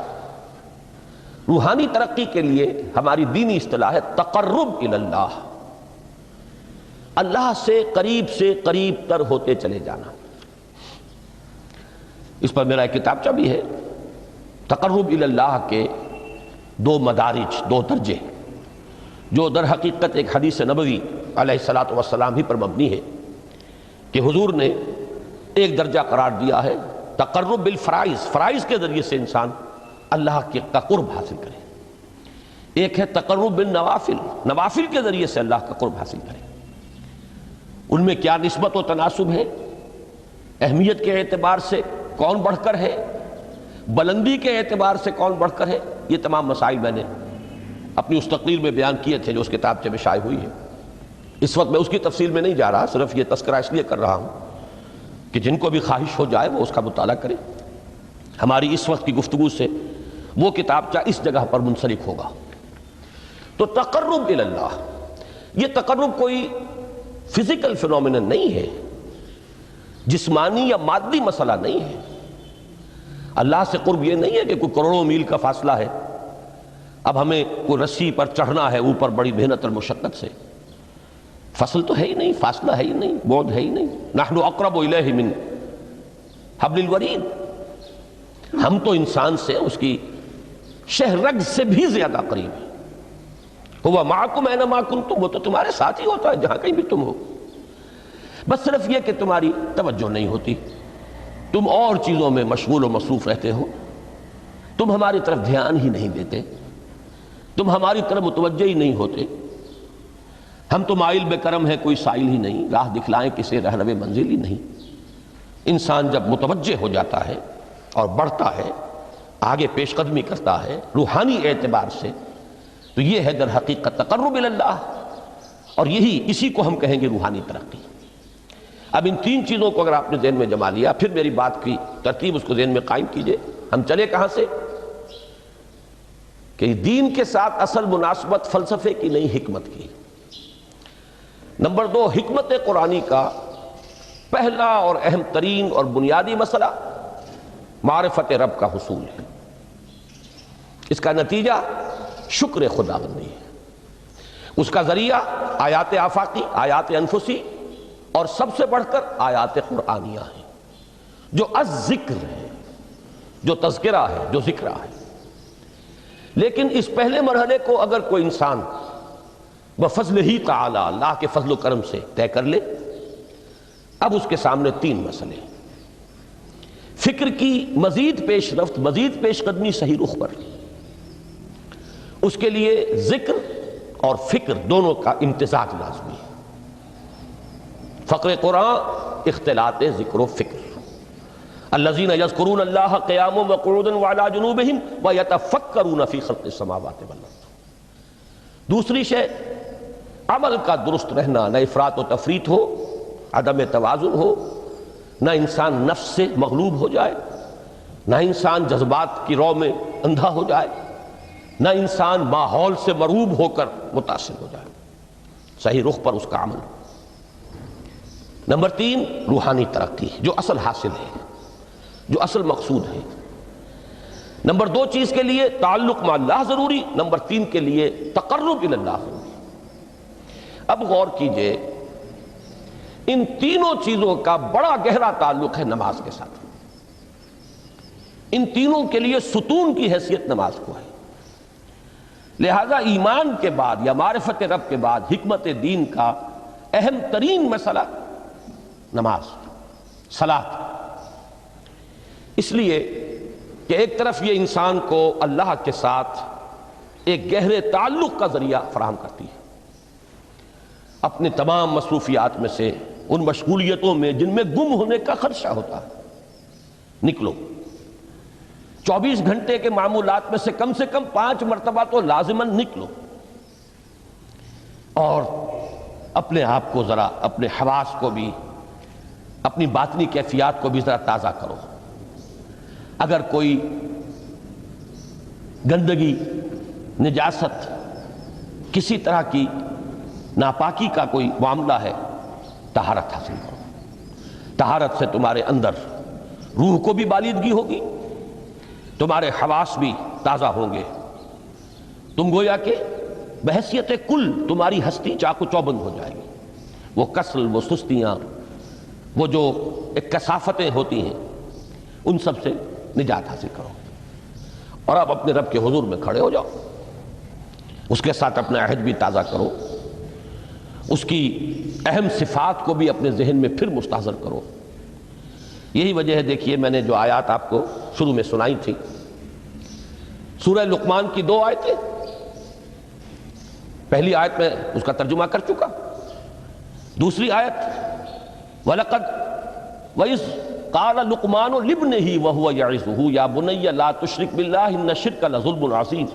روحانی ترقی کے لیے ہماری دینی اصطلاح ہے تقرب الی اللہ، اللہ سے قریب تر ہوتے چلے جانا۔ اس پر میرا ایک کتابچہ بھی ہے، تقرب الی اللہ کے 2 مدارج، 2 درجے، جو در حقیقت ایک حدیث نبوی علیہ الصلاۃ والسلام ہی پر مبنی ہے کہ حضور نے ایک درجہ قرار دیا ہے تقرب بالفرائض، فرائض کے ذریعے سے انسان اللہ کا قرب حاصل کرے۔ ایک ہے تقرب بالنوافل، نوافل کے ذریعے سے اللہ کا قرب حاصل کرے۔ ان میں کیا نسبت و تناسب ہے، اہمیت کے اعتبار سے کون بڑھ کر ہے، بلندی کے اعتبار سے کون بڑھ کر ہے، یہ تمام مسائل میں نے اپنی اس تقریر میں بیان کیے تھے جو اس کتابچے میں شائع ہوئی ہے۔ اس وقت میں اس کی تفصیل میں نہیں جا رہا، صرف یہ تذکرہ اس لیے کر رہا ہوں کہ جن کو بھی خواہش ہو جائے وہ اس کا مطالعہ کرے۔ ہماری اس وقت کی گفتگو سے وہ کتابچہ اس جگہ پر منسلک ہوگا۔ تو تقرب الی اللہ، یہ تقرب کوئی فزیکل فینومینن نہیں ہے، جسمانی یا مادی مسئلہ نہیں ہے۔ اللہ سے قرب یہ نہیں ہے کہ کوئی کروڑوں میل کا فاصلہ ہے، اب ہمیں کوئی رسی پر چڑھنا ہے اوپر بڑی محنت اور مشقت سے۔ فصل تو ہے ہی نہیں، فاصلہ ہے ہی نہیں، بعد ہے ہی نہیں۔ نحن اقرب الیہ من حبل الورید، ہم تو انسان سے اس کی شہرگ سے بھی زیادہ قریب ہیں۔ ہوا معکم اینما کنتم، وہ تو تمہارے ساتھ ہی ہوتا ہے جہاں کہیں بھی تم ہو، بس صرف یہ کہ تمہاری توجہ نہیں ہوتی، تم اور چیزوں میں مشغول و مصروف رہتے ہو، تم ہماری طرف دھیان ہی نہیں دیتے، تم ہماری طرف متوجہ ہی نہیں ہوتے۔ ہم تو مائل بے کرم ہیں، کوئی سائل ہی نہیں، راہ دکھلائیں کسے رہنو منزل ہی نہیں۔ انسان جب متوجہ ہو جاتا ہے اور بڑھتا ہے، آگے پیش قدمی کرتا ہے روحانی اعتبار سے، تو یہ ہے در حقیقت تقرب الی اللہ، اور اسی کو ہم کہیں گے روحانی ترقی۔ اب ان تین چیزوں کو اگر آپ نے ذہن میں جما لیا، پھر میری بات کی ترتیب اس کو ذہن میں قائم کیجئے۔ ہم چلے کہاں سے؟ کہ دین کے ساتھ اصل مناسبت فلسفے کی نہیں، حکمت کی۔ نمبر 2، حکمت قرآنی کا پہلا اور اہم ترین اور بنیادی مسئلہ معرفت رب کا حصول ہے۔ اس کا نتیجہ شکر خداوندی ہے، اس کا ذریعہ آیات آفاقی، آیات انفسی، اور سب سے بڑھ کر آیات قرآنیہ ہیں جو الذکر ہے، جو تذکرہ ہے، جو ذکرہ ہے۔ لیکن اس پہلے مرحلے کو اگر کوئی انسان بفضل ہی تعالی، اللہ کے فضل و کرم سے طے کر لے، اب اس کے سامنے تین مسئلے ہیں۔ فکر کی مزید پیش رفت، مزید پیش قدمی صحیح رخ پر، اس کے لیے ذکر اور فکر دونوں کا امتزاج لازمی ہے۔ فقر قرآن اختلاط ذکر و فکر۔ الذین یذکرون اللہ قیاما وقعودا وعلی جنوبہم ویتفکرون فی خلق السماوات والارض۔ دوسری شے عمل کا درست رہنا، نہ افراط و تفریط ہو، عدم توازن ہو، نہ انسان نفس سے مغلوب ہو جائے، نہ انسان جذبات کی رو میں اندھا ہو جائے، نہ انسان ماحول سے مرعوب ہو کر متاثر ہو جائے، صحیح رخ پر اس کا عمل۔ نمبر 3، روحانی ترقی، جو اصل حاصل ہے، جو اصل مقصود ہے۔ نمبر 2 چیز کے لیے تعلق مع اللہ ضروری، نمبر 3 کے لیے تقرب الی اللہ ضروری۔ اب غور کیجئے، ان تینوں چیزوں کا بڑا گہرا تعلق ہے نماز کے ساتھ۔ ان تینوں کے لیے ستون کی حیثیت نماز کو ہے۔ لہذا ایمان کے بعد یا معرفت رب کے بعد حکمت دین کا اہم ترین مسئلہ نماز، صلاۃ۔ اس لیے کہ ایک طرف یہ انسان کو اللہ کے ساتھ ایک گہرے تعلق کا ذریعہ فراہم کرتی ہے۔ اپنے تمام مصروفیات میں سے، ان مشغولیتوں میں جن میں گم ہونے کا خدشہ ہوتا ہے، نکلو۔ 24 گھنٹے کے معمولات میں سے کم 5 مرتبہ تو لازماً نکلو، اور اپنے آپ کو ذرا، اپنے حواس کو بھی، اپنی باطنی کیفیات کو بھی ذرا تازہ کرو۔ اگر کوئی گندگی، نجاست، کسی طرح کی ناپاکی کا کوئی معاملہ ہے، طہارت حاصل کرو۔ طہارت سے تمہارے اندر روح کو بھی بالیدگی ہوگی، تمہارے حواس بھی تازہ ہوں گے، تم گویا کہ بحیثیت کل تمہاری ہستی چاق و چوبند ہو جائے گی۔ وہ کسل، وہ سستیاں، وہ جو ایک کثافتیں ہوتی ہیں، ان سب سے نجات حاصل کرو، اور اب اپنے رب کے حضور میں کھڑے ہو جاؤ، اس کے ساتھ اپنا عہد بھی تازہ کرو، اس کی اہم صفات کو بھی اپنے ذہن میں پھر مستحضر کرو۔ یہی وجہ ہے، دیکھیے میں نے جو آیات آپ کو شروع میں سنائی تھی، سورہ لقمان کی 2 آیتیں، پہلی آیت میں اس کا ترجمہ کر چکا، دوسری آیت وَلَقَدْ وَإِذْ قَالَ لُقْمَانُ لِابْنِهِ وَهُوَ يَعِظُهُ يَا بُنَيَّ لَا تُشْرِكْ بِاللَّهِ إِنَّ الشِّرْكَ لَظُلْمٌ عَظِيمٌ۔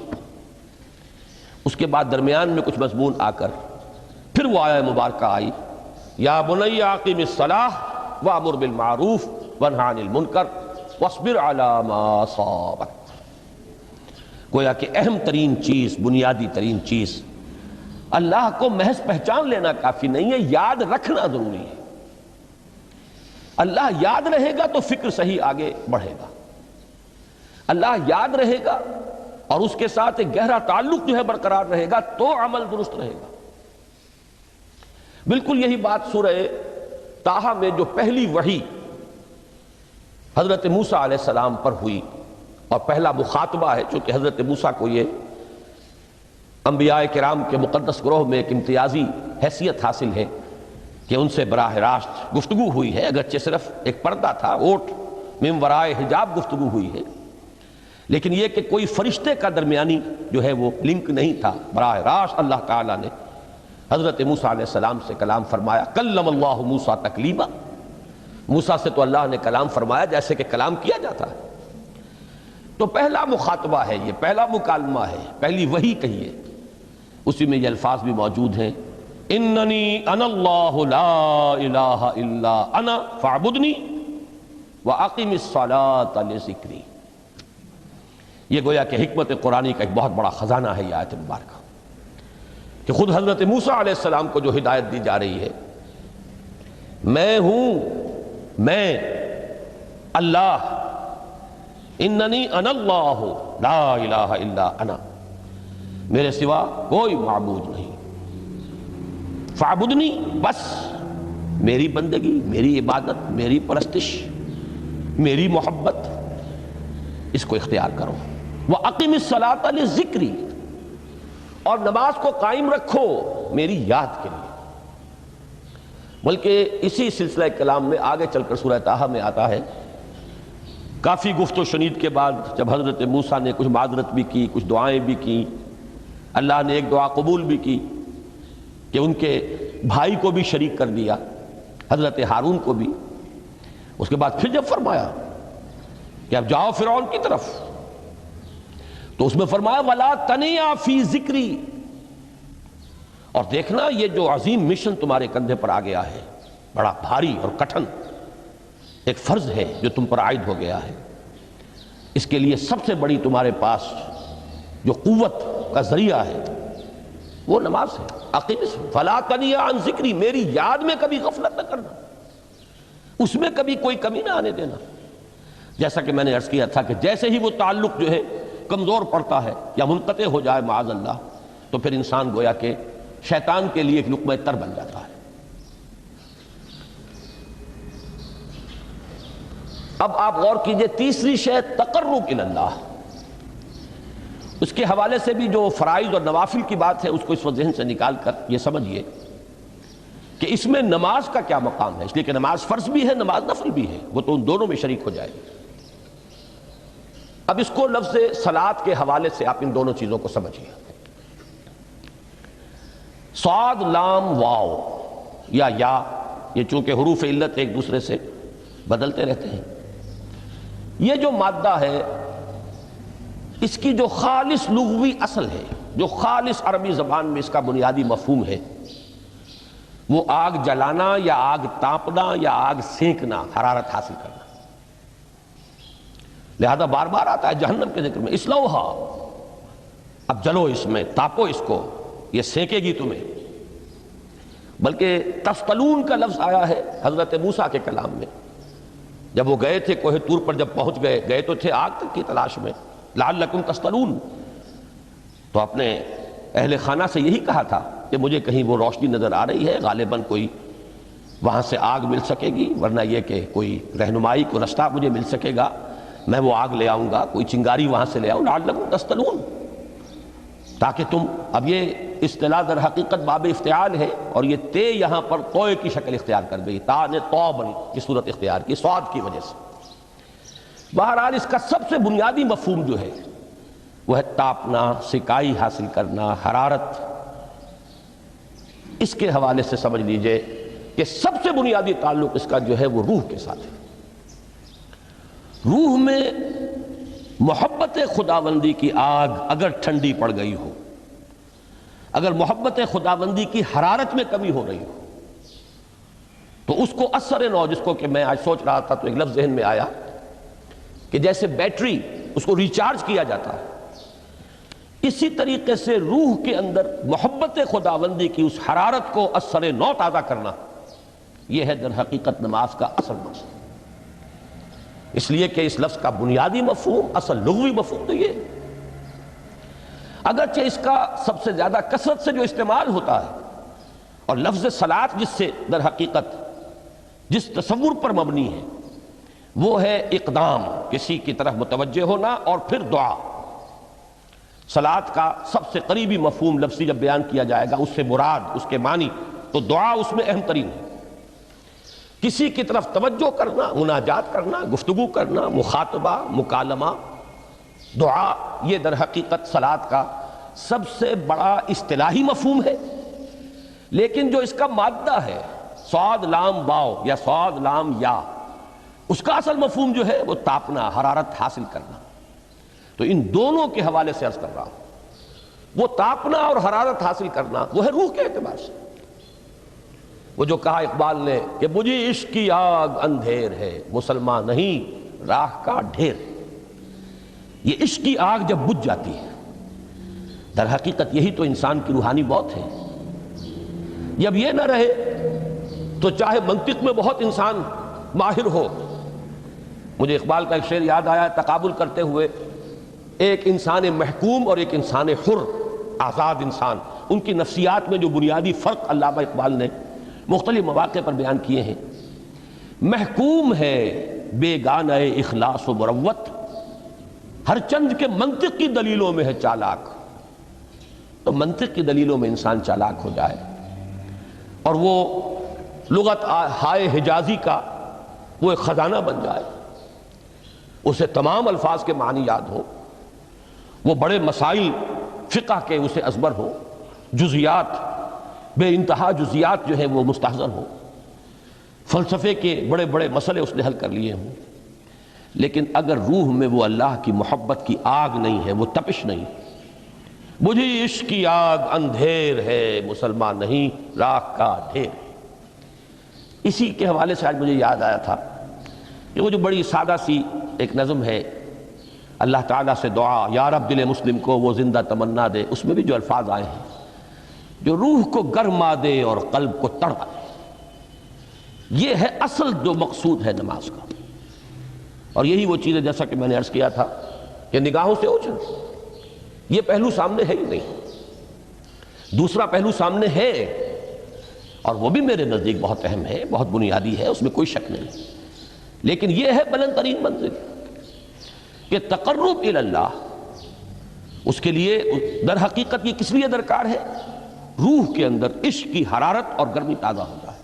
اس کے بعد درمیان میں کچھ مضمون آ کر پھر پھر وہ آیہ مبارکہ آئی، یا بنی اقم الصلاۃ وامر بالمعروف وانہ عن المنکر واصبر علی ما اصابک۔ گویا کہ اہم ترین چیز، بنیادی ترین چیز، اللہ کو محض پہچان لینا کافی نہیں ہے، یاد رکھنا ضروری ہے۔ اللہ یاد رہے گا تو فکر صحیح آگے بڑھے گا، اللہ یاد رہے گا اور اس کے ساتھ ایک گہرا تعلق جو ہے برقرار رہے گا تو عمل درست رہے گا۔ بالکل یہی بات سورہ طٰہٰ میں جو پہلی وحی حضرت موسیٰ علیہ السلام پر ہوئی اور پہلا مخاطبہ ہے، چونکہ حضرت موسیٰ کو یہ انبیاء کرام کے مقدس گروہ میں ایک امتیازی حیثیت حاصل ہے کہ ان سے براہ راست گفتگو ہوئی ہے، اگرچہ صرف ایک پردہ تھا، اوٹ من ورائے حجاب گفتگو ہوئی ہے، لیکن یہ کہ کوئی فرشتے کا درمیانی جو ہے وہ لنک نہیں تھا، براہ راست اللہ تعالیٰ نے حضرت موسیٰ علیہ السلام سے کلام فرمایا۔ کلم اللہ موسیٰ تکلیما، موسیٰ سے تو اللہ نے کلام فرمایا جیسے کہ کلام کیا جاتا ہے۔ تو پہلا مخاطبہ ہے، یہ پہلا مکالمہ ہے، پہلی وحی کہیے، اسی میں یہ الفاظ بھی موجود ہیں، اننی انا اللہ لا الہ الا انا فاعبدنی واقم الصلاۃ لذکری۔ یہ گویا کہ حکمت قرآنی کا ایک بہت بڑا خزانہ ہے یہ آیت مبارکہ، کہ خود حضرت موسیٰ علیہ السلام کو جو ہدایت دی جا رہی ہے، میں ہوں، میں اللہ، اننی انا اللہ لا الہ الا انا، میرے سوا کوئی معبود نہیں، فاعبدنی، بس میری بندگی، میری عبادت، میری پرستش، میری محبت، اس کو اختیار کرو۔ وَأَقِمِ الصَّلَاةَ لِذِكْرِي، اور نماز کو قائم رکھو میری یاد کے لیے۔ بلکہ اسی سلسلہ کلام میں آگے چل کر سورہ طٰہٰ میں آتا ہے، کافی گفت و شنید کے بعد جب حضرت موسیٰ نے کچھ معذرت بھی کی، کچھ دعائیں بھی کی، اللہ نے ایک دعا قبول بھی کی کہ ان کے بھائی کو بھی شریک کر دیا، حضرت ہارون کو بھی۔ اس کے بعد پھر جب فرمایا کہ اب جاؤ فرعون کی طرف، تو اس میں فرمایا وَلَا تَنِيَا فِي ذِكْرِي، اور دیکھنا یہ جو عظیم مشن تمہارے کندھے پر آ گیا ہے، بڑا بھاری اور کٹھن ایک فرض ہے جو تم پر عائد ہو گیا ہے، اس کے لیے سب سے بڑی تمہارے پاس جو قوت کا ذریعہ ہے وہ نماز ہے۔ فَلَا تَنِيَا عَنْ ذِكْرِي، میری یاد میں کبھی غفلت نہ کرنا، اس میں کبھی کوئی کمی نہ آنے دینا۔ جیسا کہ میں نے عرض کیا تھا کہ جیسے ہی وہ تعلق جو ہے کمزور پڑتا ہے یا منقطع ہو جائے معاذ اللہ، تو پھر انسان گویا کہ شیطان کے لیے ایک لقمہ تر بن جاتا ہے۔ اب آپ غور کیجئے، تیسری شے تقرب الی اللہ، اس کے حوالے سے بھی جو فرائض اور نوافل کی بات ہے اس کو اس وقت ذہن سے نکال کر یہ سمجھیے کہ اس میں نماز کا کیا مقام ہے، اس لیے کہ نماز فرض بھی ہے، نماز نفل بھی ہے، وہ تو ان دونوں میں شریک ہو جائے گی۔ اب اس کو لفظ صلاۃ کے حوالے سے آپ ان دونوں چیزوں کو سمجھیے۔ صاد لام واو یا یہ چونکہ حروف علت ایک دوسرے سے بدلتے رہتے ہیں، یہ جو مادہ ہے اس کی جو خالص لغوی اصل ہے، جو خالص عربی زبان میں اس کا بنیادی مفہوم ہے، وہ آگ جلانا یا آگ تاپنا یا آگ سینکنا، حرارت حاصل کرنا۔ لہذا بار بار آتا ہے جہنم کے ذکر میں، اسلوہا، اب جلو اس میں، تاپو اس کو، یہ سینکے گی تمہیں۔ بلکہ تفتلون کا لفظ آیا ہے حضرت موسیٰ کے کلام میں، جب وہ گئے تھے کوہ طور پر، جب پہنچ گئے تو تھے آگ تک کی تلاش میں، لعلکم تستلون، تو اپنے اہل خانہ سے یہی کہا تھا کہ مجھے کہیں وہ روشنی نظر آ رہی ہے، غالباً کوئی وہاں سے آگ مل سکے گی، ورنہ یہ کہ کوئی رہنمائی کو رستہ مجھے مل سکے گا، میں وہ آگ لے آؤں گا، کوئی چنگاری وہاں سے لے آؤں، لعلکم تستلون، تاکہ تم، اب یہ اصطلاح در حقیقت باب افتعال ہے، اور یہ تے یہاں پر توئے کی شکل اختیار کر گئی، تا نے تو بن کی صورت اختیار کی صاد کی وجہ سے۔ بہرحال اس کا سب سے بنیادی مفہوم جو ہے وہ ہے تاپنا، سکائی حاصل کرنا، حرارت۔ اس کے حوالے سے سمجھ لیجئے کہ سب سے بنیادی تعلق اس کا جو ہے وہ روح کے ساتھ ہے۔ روح میں محبت خداوندی کی آگ اگر ٹھنڈی پڑ گئی ہو، اگر محبت خداوندی کی حرارت میں کمی ہو رہی ہو تو اس کو اثر نو، جس کو کہ میں آج سوچ رہا تھا تو ایک لفظ ذہن میں آیا کہ جیسے بیٹری اس کو ریچارج کیا جاتا ہے، اسی طریقے سے روح کے اندر محبت خداوندی کی اس حرارت کو اثر نو تازہ کرنا، یہ ہے در حقیقت نماز کا اصل مقصد۔ اس لیے کہ اس لفظ کا بنیادی مفہوم، اصل لغوی مفہوم تو یہ ہے، اگرچہ اس کا سب سے زیادہ کثرت سے جو استعمال ہوتا ہے، اور لفظ صلاۃ جس سے در حقیقت جس تصور پر مبنی ہے وہ ہے اقدام، کسی کی طرف متوجہ ہونا اور پھر دعا۔ صلاۃ کا سب سے قریبی مفہوم لفظی جب بیان کیا جائے گا، اس سے مراد، اس کے معنی، تو دعا اس میں اہم ترین ہے۔ کسی کی طرف توجہ کرنا، مناجات کرنا، گفتگو کرنا، مخاطبہ، مکالمہ، دعا، یہ در حقیقت صلاۃ کا سب سے بڑا اصطلاحی مفہوم ہے۔ لیکن جو اس کا مادہ ہے، صاد لام واو یا صاد لام یا، اس کا اصل مفہوم جو ہے وہ تاپنا، حرارت حاصل کرنا۔ تو ان دونوں کے حوالے سے عرض کر رہا ہوں، وہ تاپنا اور حرارت حاصل کرنا وہ ہے روح کے اعتبار سے۔ وہ جو کہا اقبال نے کہ مجھے عشق کی آگ اندھیر ہے، مسلمان نہیں راہ کا ڈھیر۔ یہ عشق کی آگ جب بجھ جاتی ہے، در حقیقت یہی تو انسان کی روحانی موت ہے۔ جب یہ نہ رہے تو چاہے منطق میں بہت انسان ماہر ہو، مجھے اقبال کا ایک شعر یاد آیا تقابل کرتے ہوئے، ایک انسان محکوم اور ایک انسان حر، آزاد انسان، ان کی نفسیات میں جو بنیادی فرق علامہ اقبال نے مختلف مواقع پر بیان کیے ہیں۔ محکوم ہے بیگانہ اخلاص و مروت، ہر چند کے منطق کی دلیلوں میں ہے چالاک۔ تو منطق کی دلیلوں میں انسان چالاک ہو جائے اور وہ لغت ہائے حجازی کا وہ ایک خزانہ بن جائے، اسے تمام الفاظ کے معنی یاد ہو، وہ بڑے مسائل فقہ کے اسے ازبر ہو، جزیات، بے انتہا جزیات جو ہیں وہ مستحضر ہو، فلسفے کے بڑے بڑے مسئلے اس نے حل کر لیے ہوں، لیکن اگر روح میں وہ اللہ کی محبت کی آگ نہیں ہے، وہ تپش نہیں، مجھے عشق کی آگ اندھیر ہے، مسلمان نہیں راہ کا ڈھیر۔ اسی کے حوالے سے آج مجھے یاد آیا تھا کہ وہ جو بڑی سادہ سی ایک نظم ہے، اللہ تعالیٰ سے دعا، یا رب دل مسلم کو وہ زندہ تمنا دے، اس میں بھی جو الفاظ آئے ہیں جو روح کو گرما دے اور قلب کو تڑپا دے، یہ ہے اصل جو مقصود ہے نماز کا۔ اور یہی وہ چیز ہے جیسا کہ میں نے عرض کیا تھا کہ نگاہوں سے اوجھل، یہ پہلو سامنے ہے ہی نہیں، دوسرا پہلو سامنے ہے اور وہ بھی میرے نزدیک بہت اہم ہے، بہت بنیادی ہے، اس میں کوئی شک نہیں، لیکن یہ ہے بلند ترین منزل کہ تقرب الی اللہ، اس کے لیے در حقیقت یہ کس لیے درکار ہے؟ روح کے اندر عشق کی حرارت اور گرمی تازہ ہو جائے۔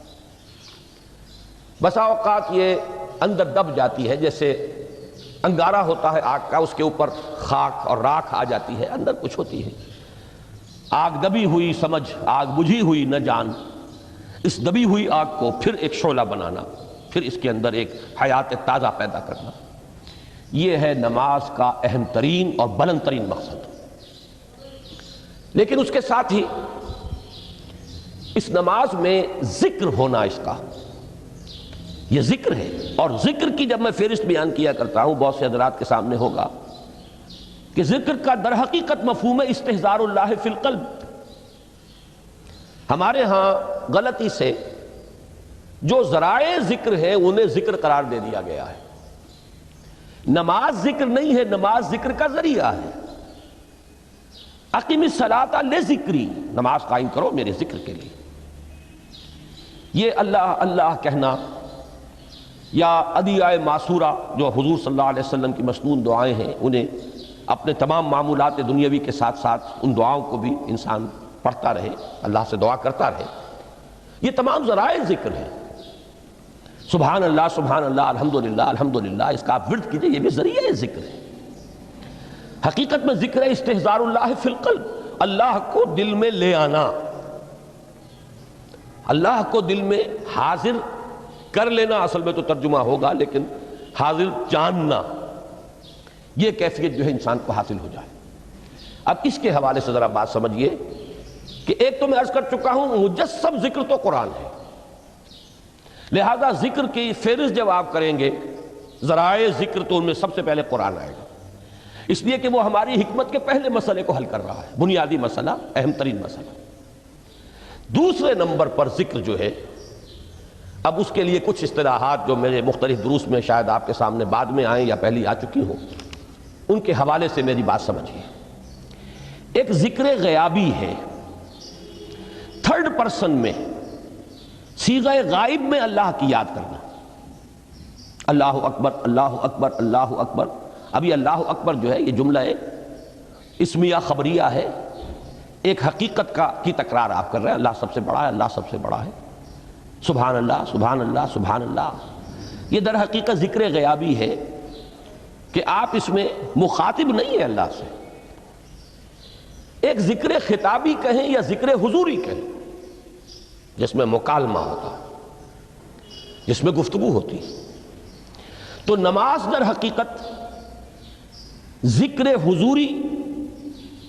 بسا اوقات یہ اندر دب جاتی ہے، جیسے انگارہ ہوتا ہے آگ کا، اس کے اوپر خاک اور راکھ آ جاتی ہے، اندر کچھ ہوتی ہے، آگ دبی ہوئی سمجھ، آگ بجھی ہوئی نہ جان، اس دبی ہوئی آگ کو پھر ایک شعلہ بنانا، پھر اس کے اندر ایک حیات تازہ پیدا کرنا، یہ ہے نماز کا اہم ترین اور بلند ترین مقصد۔ لیکن اس کے ساتھ ہی اس نماز میں ذکر ہونا، اس کا یہ ذکر ہے، اور ذکر کی جب میں فہرست بیان کیا کرتا ہوں بہت سے حضرات کے سامنے ہوگا کہ ذکر کا در حقیقت مفہوم ہے استحضار اللہ فی القلب۔ ہمارے ہاں غلطی سے جو ذرائع ذکر ہیں انہیں ذکر قرار دے دیا گیا ہے۔ نماز ذکر نہیں ہے، نماز ذکر کا ذریعہ ہے۔ اقیم الصلاۃ لذکری، نماز قائم کرو میرے ذکر کے لیے۔ یہ اللہ اللہ کہنا یا ادعیائے معصورہ جو حضور صلی اللہ علیہ وسلم کی مسنون دعائیں ہیں، انہیں اپنے تمام معمولات دنیاوی کے ساتھ ساتھ ان دعاؤں کو بھی انسان پڑھتا رہے، اللہ سے دعا کرتا رہے، یہ تمام ذرائع ذکر ہیں۔ سبحان اللہ الحمدللہ الحمدللہ، اس کا آپ ورد کیجئے، یہ بھی ذریعہ ذکر ہے۔ حقیقت میں ذکر ہے استحضار اللہ فی القلب، اللہ کو دل میں لے آنا، اللہ کو دل میں حاضر کر لینا، اصل میں تو ترجمہ ہوگا، لیکن حاضر جاننا، یہ کیفیت جو ہے انسان کو حاصل ہو جائے۔ اب اس کے حوالے سے ذرا بات سمجھیے کہ ایک تو میں عرض کر چکا ہوں مجسم ذکر تو قرآن ہے، لہذا ذکر کی فہرست جب آپ کریں گے ذرائع ذکر تو ان میں سب سے پہلے قرآن آئے گا، اس لیے کہ وہ ہماری حکمت کے پہلے مسئلے کو حل کر رہا ہے، بنیادی مسئلہ، اہم ترین مسئلہ۔ دوسرے نمبر پر ذکر جو ہے، اب اس کے لیے کچھ اصطلاحات جو میرے مختلف دروس میں شاید آپ کے سامنے بعد میں آئیں یا پہلی آ چکی ہوں، ان کے حوالے سے میری بات سمجھیے۔ ایک ذکر غیابی ہے، تھرڈ پرسن میں، صیغہ غائب میں اللہ کی یاد کرنا، اللہ اکبر اللہ اکبر اللہ اکبر۔ ابھی اللہ اکبر جو ہے یہ جملہ اسمیہ خبریہ ہے، ایک حقیقت کی تکرار آپ کر رہے ہیں، اللہ سب سے بڑا ہے، اللہ سب سے بڑا ہے، سبحان اللہ سبحان اللہ سبحان اللہ۔ یہ در حقیقت ذکر غیابی ہے کہ آپ اس میں مخاطب نہیں ہیں اللہ سے، ایک ذکر خطابی کہیں یا ذکر حضوری کہیں، جس میں مکالمہ ہوتا ہے، جس میں گفتگو ہوتی ہے۔ تو نماز در حقیقت ذکر حضوری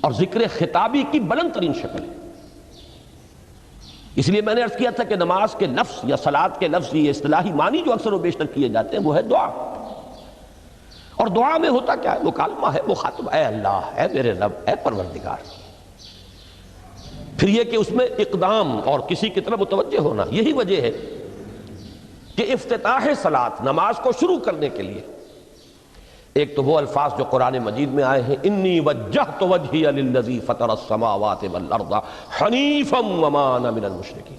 اور ذکر خطابی کی بلند ترین شکل ہے۔ اس لیے میں نے عرض کیا تھا کہ نماز کے لفظ یا صلاۃ کے لفظ، یہ اصطلاحی معنی جو اکثر و بیشتر کیے جاتے ہیں وہ ہے دعا، اور دعا میں ہوتا کیا ہے؟ مکالمہ ہے، مخاطب، اے اللہ، اے میرے رب، اے پروردگار۔ پھر یہ کہ اس میں اقدام اور کسی کی طرف متوجہ ہونا، یہی وجہ ہے کہ افتتاح صلاۃ، نماز کو شروع کرنے کے لیے ایک تو وہ الفاظ جو قرآن مجید میں آئے ہیں، انی وجہت وجہی للذی فطر السماوات والارض حنیفا وما انا من المشرکین۔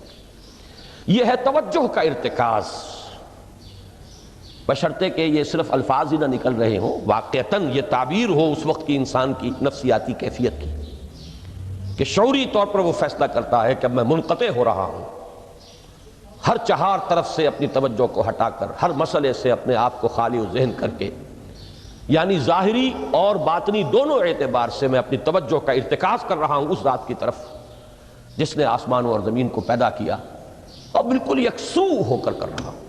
یہ ہے توجہ کا ارتکاز، بشرطے کہ یہ صرف الفاظ ہی نہ نکل رہے ہوں، واقعتاً یہ تعبیر ہو اس وقت کی انسان کی نفسیاتی کیفیت کی، کہ شعوری طور پر وہ فیصلہ کرتا ہے کہ اب میں منقطع ہو رہا ہوں، ہر چہار طرف سے اپنی توجہ کو ہٹا کر، ہر مسئلے سے اپنے آپ کو خالی و ذہن کر کے، یعنی ظاہری اور باطنی دونوں اعتبار سے میں اپنی توجہ کا ارتکاز کر رہا ہوں اس ذات کی طرف جس نے آسمانوں اور زمین کو پیدا کیا، اور بالکل یکسو ہو کر رہا ہوں۔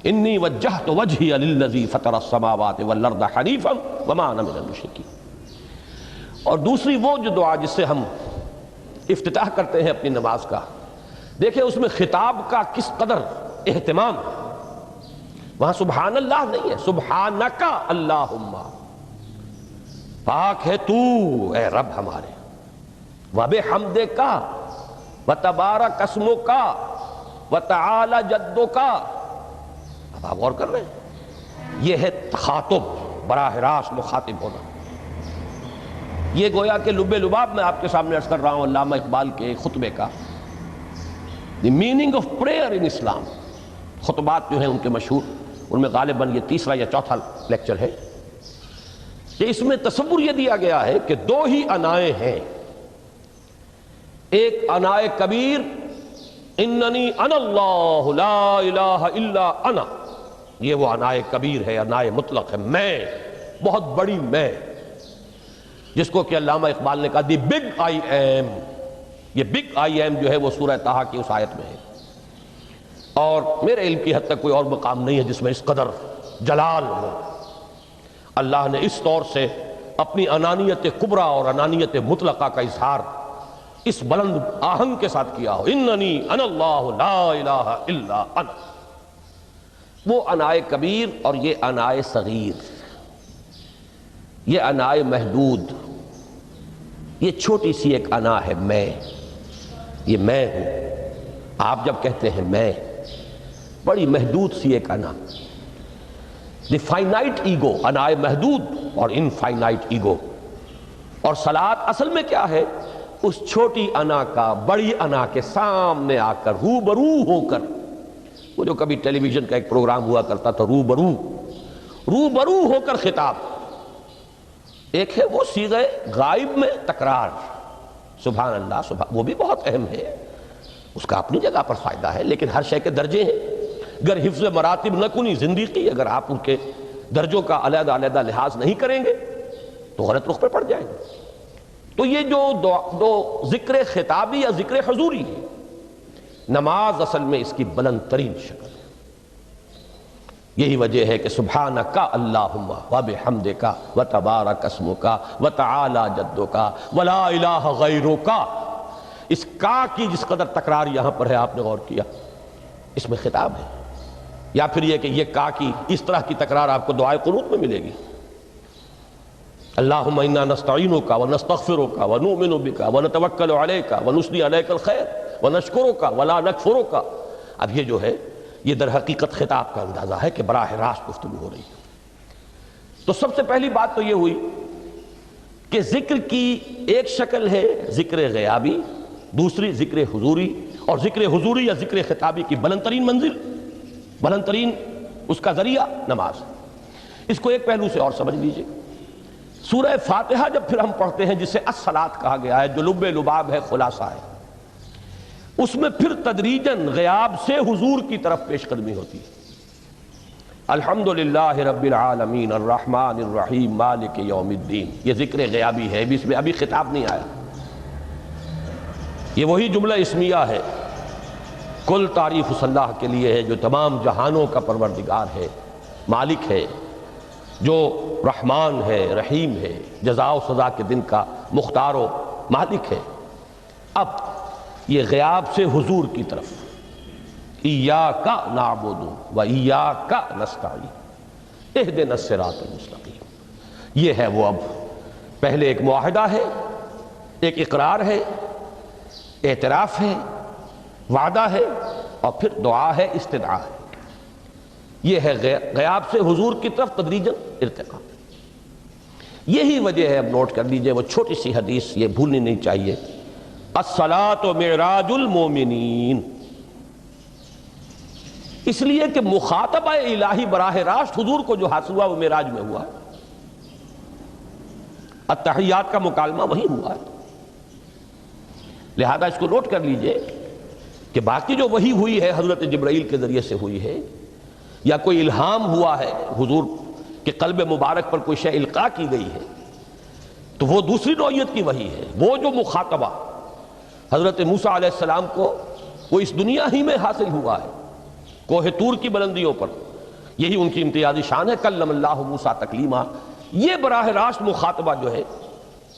انی وجہت وجہی للذی فطر السماوات والارض حنیفا وما انا من المشرکین۔ اور دوسری وہ جو دعا جس سے ہم افتتاح کرتے ہیں اپنی نماز کا، دیکھیں اس میں خطاب کا کس قدر اہتمام ہے۔ وہاں سبحان اللہ نہیں ہے، سبحانک اللہم، پاک ہے تو اے رب ہمارے، وبحمدک وتبارک اسمک وتعالی جدک۔ اب آپ غور کر رہے ہیں، یہ ہے تخاطب، براہ راست مخاطب ہونا۔ یہ گویا کہ لب لباب میں آپ کے سامنے عرض کر رہا ہوں علامہ اقبال کے خطبے کا، دی میننگ آف پریئر ان اسلام۔ خطبات جو ہیں ان کے مشہور، ان میں غالباً یہ تیسرا یا چوتھا لیکچر ہے، کہ اس میں تصور یہ دیا گیا ہے کہ دو ہی انائیں ہیں، ایک انائے کبیر اننی انا اللہ لا الہ الا انا، یہ وہ انائے کبیر ہے، انائے مطلق ہے، میں، بہت بڑی میں، جس کو کہ علامہ اقبال نے کہا دی بگ آئی ایم۔ یہ بگ آئی ایم جو ہے وہ سورہ طٰہٰ کی اس آیت میں ہے، اور میرے علم کی حد تک کوئی اور مقام نہیں ہے جس میں اس قدر جلال ہو۔ اللہ نے اس طور سے اپنی انانیت کبریٰ اور انانیت مطلقہ کا اظہار اس بلند آہنگ کے ساتھ کیا ہو، اننی انا اللہ لا الہ الا انا۔ وہ انائے کبیر اور یہ انائے صغیر، یہ انائے محدود، یہ چھوٹی سی ایک انا ہے، میں، یہ میں ہوں۔ آپ جب کہتے ہیں میں، بڑی محدود سی ایک انا، دی فائنائٹ ایگو، انائے محدود اور انفائنائٹ ایگو۔ اور صلاۃ اصل میں کیا ہے؟ اس چھوٹی انا کا بڑی انا کے سامنے آ کر، روبرو ہو کر، وہ جو کبھی ٹیلی ویژن کا ایک پروگرام ہوا کرتا تھا، روبرو ہو کر خطاب۔ ایک ہے وہ صیغہ غائب میں تکرار، سبحان اللہ سبحان، وہ بھی بہت اہم ہے، اس کا اپنی جگہ پر فائدہ ہے، لیکن ہر شے کے درجے ہیں۔ اگر حفظ مراتب نہ کنی زندگی، اگر آپ ان کے درجوں کا علیحدہ علیحدہ لحاظ نہیں کریں گے تو غلط رخ پہ پڑ جائیں گے۔ تو یہ جو دو ذکر خطابی یا ذکر حضوری ہے، نماز اصل میں اس کی بلند ترین شکل ہے۔ یہی وجہ ہے کہ سبحانک اللہم وبحمدک وتبارک اسمک وتعالی جدک ولا الہ غیرک، اس کا کی جس قدر تکرار یہاں پر ہے آپ نے غور کیا، اس میں خطاب ہے، یا پھر یہ کہ یہ کا کی اس طرح کی تکرار آپ کو دعائے قنوت میں ملے گی، اللہم انا نستعینک ونستغفرک ونؤمن بک ونتوکل علیک ونثنی علیک الخیر ونشکرک ولا نکفرک۔ اب یہ جو ہے یہ در حقیقت خطاب کا اندازہ ہے کہ براہ راست گفتگو ہو رہی ہے۔ تو سب سے پہلی بات تو یہ ہوئی کہ ذکر کی ایک شکل ہے ذکر غیابی، دوسری ذکر حضوری، اور ذکر حضوری یا ذکر خطابی کی بلند ترین منزل، بلند ترین اس کا ذریعہ نماز۔ اس کو ایک پہلو سے اور سمجھ لیجئے، سورہ فاتحہ جب پھر ہم پڑھتے ہیں جسے الصلاۃ کہا گیا ہے، جو لب لباب ہے، خلاصہ ہے، اس میں پھر تدریجاً غیاب سے حضور کی طرف پیش قدمی ہوتی ہے۔ الحمدللہ رب العالمین الرحمن الرحیم مالک یوم الدین، یہ ذکر غیابی ہے، اس میں ابھی خطاب نہیں آیا۔ یہ وہی جملہ اسمیہ ہے، کل تعریف اس اللہ کے لیے ہے جو تمام جہانوں کا پروردگار ہے، مالک ہے، جو رحمان ہے، رحیم ہے، جزا و سزا کے دن کا مختار و مالک ہے۔ اب یہ غیاب سے حضور کی طرف، ایاک نعبد و ایاک نستعین اہدنا الصراط المستقیم، یہ ہے وہ۔ اب پہلے ایک معاہدہ ہے، ایک اقرار ہے، اعتراف ہے، وعدہ ہے، اور پھر دعا ہے، استدعا ہے۔ یہ ہے غیاب سے حضور کی طرف تدریجاً ارتقاء۔ یہی وجہ ہے، اب نوٹ کر لیجئے، وہ چھوٹی سی حدیث یہ بھولنی نہیں چاہیے، الصلاۃ معراج المومنین، اس لیے کہ مخاطبہ الہی براہ راست حضور کو جو حاصل ہوا وہ معراج میں ہوا ہے، التحیات کا مکالمہ وہی ہوا ہے۔ لہذا اس کو نوٹ کر لیجئے کہ باقی جو وحی ہوئی ہے حضرت جبرائیل کے ذریعے سے ہوئی ہے، یا کوئی الہام ہوا ہے حضور کے قلب مبارک پر کوئی شے القاء کی گئی ہے، تو وہ دوسری نوعیت کی وحی ہے۔ وہ جو مخاطبہ حضرت موسیٰ علیہ السلام کو وہ اس دنیا ہی میں حاصل ہوا ہے، کوہ طور کی بلندیوں پر، یہی ان کی امتیازی شان ہے، کلم اللہ موسیٰ تکلیما۔ یہ براہ راست مخاطبہ جو ہے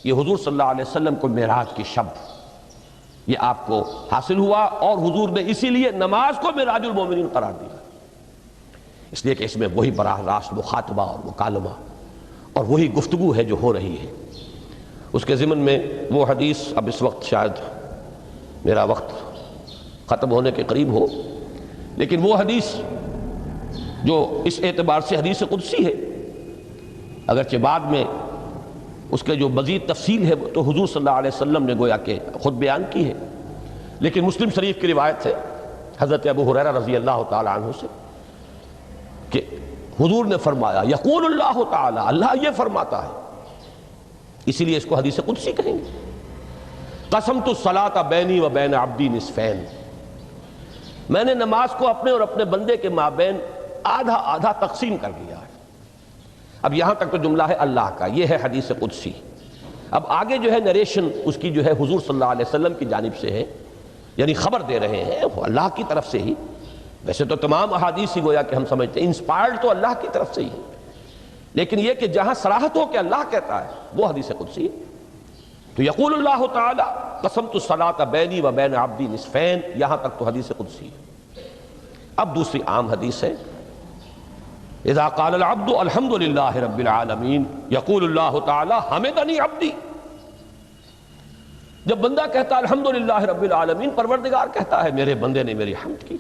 یہ حضور صلی اللہ علیہ وسلم کو معراج کی شب یہ آپ کو حاصل ہوا، اور حضور نے اسی لیے نماز کو معراج المومنین قرار دیا، اس لیے کہ اس میں وہی براہ راست مخاطبہ اور مکالمہ اور وہی گفتگو ہے جو ہو رہی ہے۔ اس کے ضمن میں وہ حدیث، اب اس وقت شاید میرا وقت ختم ہونے کے قریب ہو، لیکن وہ حدیث جو اس اعتبار سے حدیث قدسی ہے، اگرچہ بعد میں اس کے جو مزید تفصیل ہے تو حضور صلی اللہ علیہ وسلم نے گویا کہ خود بیان کی ہے، لیکن مسلم شریف کی روایت ہے حضرت ابو ہریرہ رضی اللہ تعالی عنہ سے کہ حضور نے فرمایا، یقول اللہ تعالی، اللہ یہ فرماتا ہے، اسی لیے اس کو حدیث قدسی کہیں گے، قسمت الصلاۃ بینی و بین عبدی نصفین، میں نے نماز کو اپنے اور اپنے بندے کے مابین آدھا آدھا تقسیم کر دیا ہے۔ اب یہاں تک تو جملہ ہے اللہ کا، یہ ہے حدیث قدسی۔ اب آگے جو ہے نریشن اس کی جو ہے حضور صلی اللہ علیہ وسلم کی جانب سے ہے، یعنی خبر دے رہے ہیں وہ اللہ کی طرف سے ہی۔ ویسے تو تمام احادیث ہی گویا کہ ہم سمجھتے ہیں انسپائرڈ تو اللہ کی طرف سے ہی ہے، لیکن یہ کہ جہاں صراحت ہو کہ اللہ کہتا ہے وہ حدیث قدسی ہے۔ تو یقول اللہ تعالی قسمت الصلاۃ بینی و بین عبدی نصفین، یہاں تک تو حدیث قدسی ہے۔ اب دوسری عام حدیث ہے، اذا قال العبد الحمد للہ رب العالمین یقول اللہ تعالی حمدنی عبدی، جب بندہ کہتا ہے الحمد للہ رب العالمین، پروردگار کہتا ہے میرے بندے نے میری حمد کی۔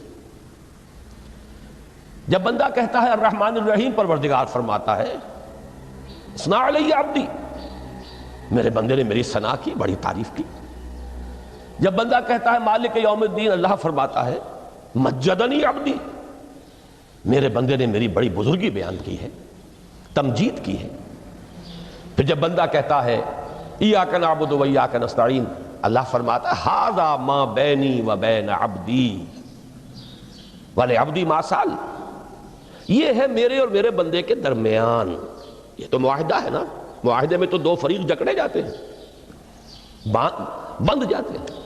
جب بندہ کہتا ہے الرحمن الرحیم، پروردگار فرماتا ہے اثنا علی عبدی، میرے بندے نے میری ثنا کی، بڑی تعریف کی۔ جب بندہ کہتا ہے مالک یوم الدین، اللہ فرماتا ہے مجدنی عبدی، میرے بندے نے میری بڑی بزرگی بیان کی ہے، تمجید کی ہے۔ پھر جب بندہ کہتا ہے ایاک نعبد و ایاک نستعین، اللہ فرماتا ہے ھذا ما بینی و بین عبدی ولعبدی ما سأل، یہ ہے میرے اور میرے بندے کے درمیان۔ یہ تو معاہدہ ہے نا، معاہدے میں تو دو فریق جکڑے جاتے ہیں، بند جاتے ہیں،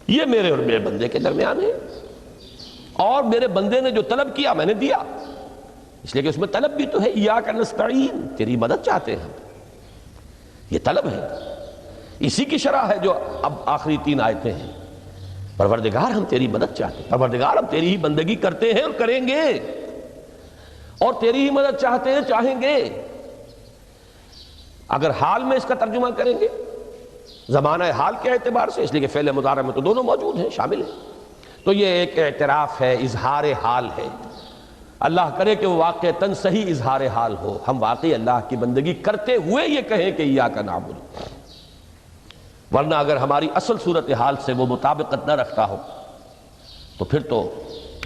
یہ میرے اور میرے بندے کے درمیان ہے، اور میرے بندے نے جو طلب کیا میں نے دیا، اس لیے کہ اس میں طلب بھی تو ہے، ایاک نستعین، تیری مدد چاہتے ہیں، یہ طلب ہے۔ اسی کی شرح ہے جو اب آخری 3 آیتیں ہیں۔ پروردگار ہم تیری مدد چاہتے ہیں، پروردگار ہم تیری ہی بندگی کرتے ہیں اور کریں گے، اور تیری ہی مدد چاہتے ہیں، چاہیں گے۔ اگر حال میں اس کا ترجمہ کریں گے، زمانہ حال کے اعتبار سے، اس لیے کہ فعل مضارع میں تو دونوں موجود ہیں، شامل ہیں، تو یہ ایک اعتراف ہے، اظہار حال ہے۔ اللہ کرے کہ وہ واقعتاً صحیح اظہار حال ہو، ہم واقعی اللہ کی بندگی کرتے ہوئے یہ کہیں کہ ایاک نعبد، ورنہ اگر ہماری اصل صورتحال سے وہ مطابقت نہ رکھتا ہو تو پھر تو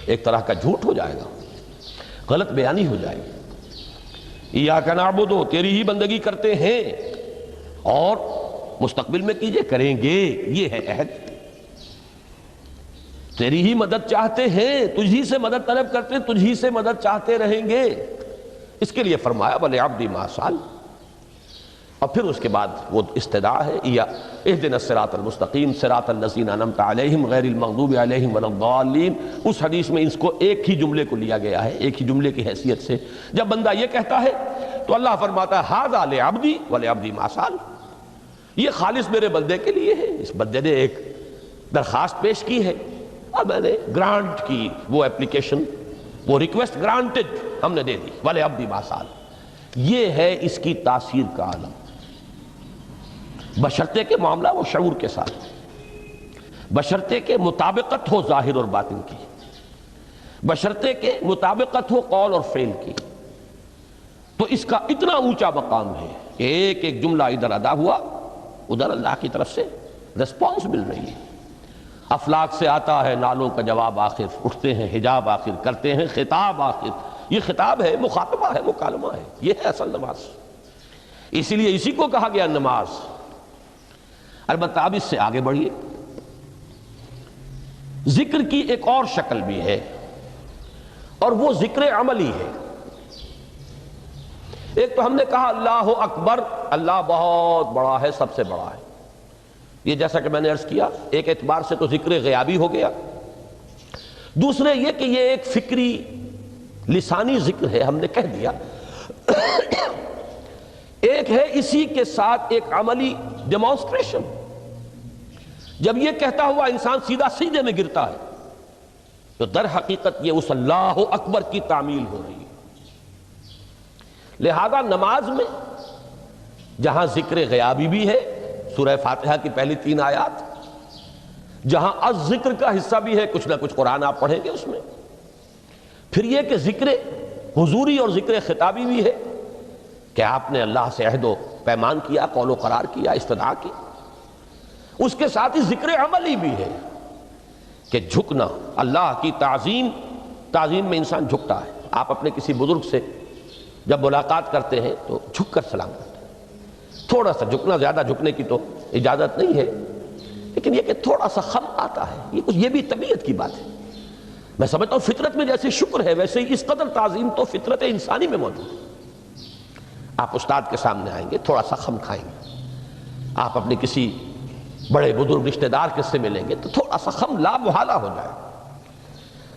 ایک طرح کا جھوٹ ہو جائے گا، غلط بیانی ہو جائے گی۔ ایاک نعبد، تیری ہی بندگی کرتے ہیں اور مستقبل میں کیجئے، کریں گے، یہ ہے عہد۔ تیری ہی مدد چاہتے ہیں، تجھی سے مدد طلب کرتے ہیں، تجھی سے مدد چاہتے رہیں گے۔ اس کے لیے فرمایا وَلِعَبْدِ مَا سَأَلَ، اور پھر اس کے بعد وہ استدعاء ہے، اهدنا الصراط المستقیم صراط الذین انعمت علیہم غیر المغضوب علیہم ولا الضالین۔ اس حدیث میں اس کو ایک ہی جملے کو لیا گیا ہے، ایک ہی جملے کی حیثیت سے۔ جب بندہ یہ کہتا ہے تو اللہ فرماتا ہے ھذا لعبدی ولعبدی ما سأل، یہ خالص میرے بندے کے لیے ہے۔ اس بندے نے ایک درخواست پیش کی ہے اور میں نے گرانٹ کی، وہ اپلیکیشن، وہ ریکویسٹ گرانٹڈ ہم نے دے دی، ولعبدی ما سأل۔ یہ ہے اس کی تاثیر کا عالم، بشرطے کے معاملہ وہ شعور کے ساتھ، بشرطے کے مطابقت ہو ظاہر اور باطن کی، بشرطے کے مطابقت ہو قول اور فعل کی، تو اس کا اتنا اونچا مقام ہے کہ ایک ایک جملہ ادھر ادا ہوا، ادھر اللہ کی طرف سے رسپانس مل رہی ہے۔ افلاک سے آتا ہے نالوں کا جواب آخر، اٹھتے ہیں حجاب آخر، کرتے ہیں خطاب آخر۔ یہ خطاب ہے، مخاطبہ ہے، مکالمہ ہے، یہ ہے اصل نماز۔ اسی لیے اسی کو کہا گیا نماز۔ البتہ اب اس سے آگے بڑھیے، ذکر کی ایک اور شکل بھی ہے، اور وہ ذکر عملی ہے۔ ایک تو ہم نے کہا اللہ اکبر، اللہ بہت بڑا ہے، سب سے بڑا ہے، یہ جیسا کہ میں نے عرض کیا ایک اعتبار سے تو ذکر غیابی ہو گیا۔ دوسرے یہ کہ یہ ایک فکری لسانی ذکر ہے، ہم نے کہہ دیا۔ ایک ہے اسی کے ساتھ ایک عملی ڈیمانسٹریشن، جب یہ کہتا ہوا انسان سیدھا سجدے میں گرتا ہے تو در حقیقت یہ اس اللہ اکبر کی تعمیل ہو رہی ہے۔ لہذا نماز میں جہاں ذکر غیابی بھی ہے، سورہ فاتحہ کی پہلی 3 آیات، جہاں الذکر کا حصہ بھی ہے، کچھ نہ کچھ قرآن آپ پڑھیں گے اس میں، پھر یہ کہ ذکر حضوری اور ذکر خطابی بھی ہے کہ آپ نے اللہ سے عہد و پیمان کیا، قول و قرار کیا، استدعا کی۔ اس کے ساتھ ہی ذکر عملی بھی ہے کہ جھکنا، اللہ کی تعظیم میں انسان جھکتا ہے۔ آپ اپنے کسی بزرگ سے جب ملاقات کرتے ہیں تو جھک کر سلام کرتے ہیں، تھوڑا سا جھکنا، زیادہ جھکنے کی تو اجازت نہیں ہے، لیکن یہ کہ تھوڑا سا خم آتا ہے، یہ بھی طبیعت کی بات ہے۔ میں سمجھتا ہوں فطرت میں جیسے شکر ہے ویسے ہی اس قدر تعظیم تو فطرت انسانی میں موجود ہے۔ آپ استاد کے سامنے آئیں گے، تھوڑا سا خم کھائیں گے، آپ اپنے کسی بڑے بزرگ رشتہ دار کے سے ملیں گے تو تھوڑا سا خم لا محالہ ہو جائے گا۔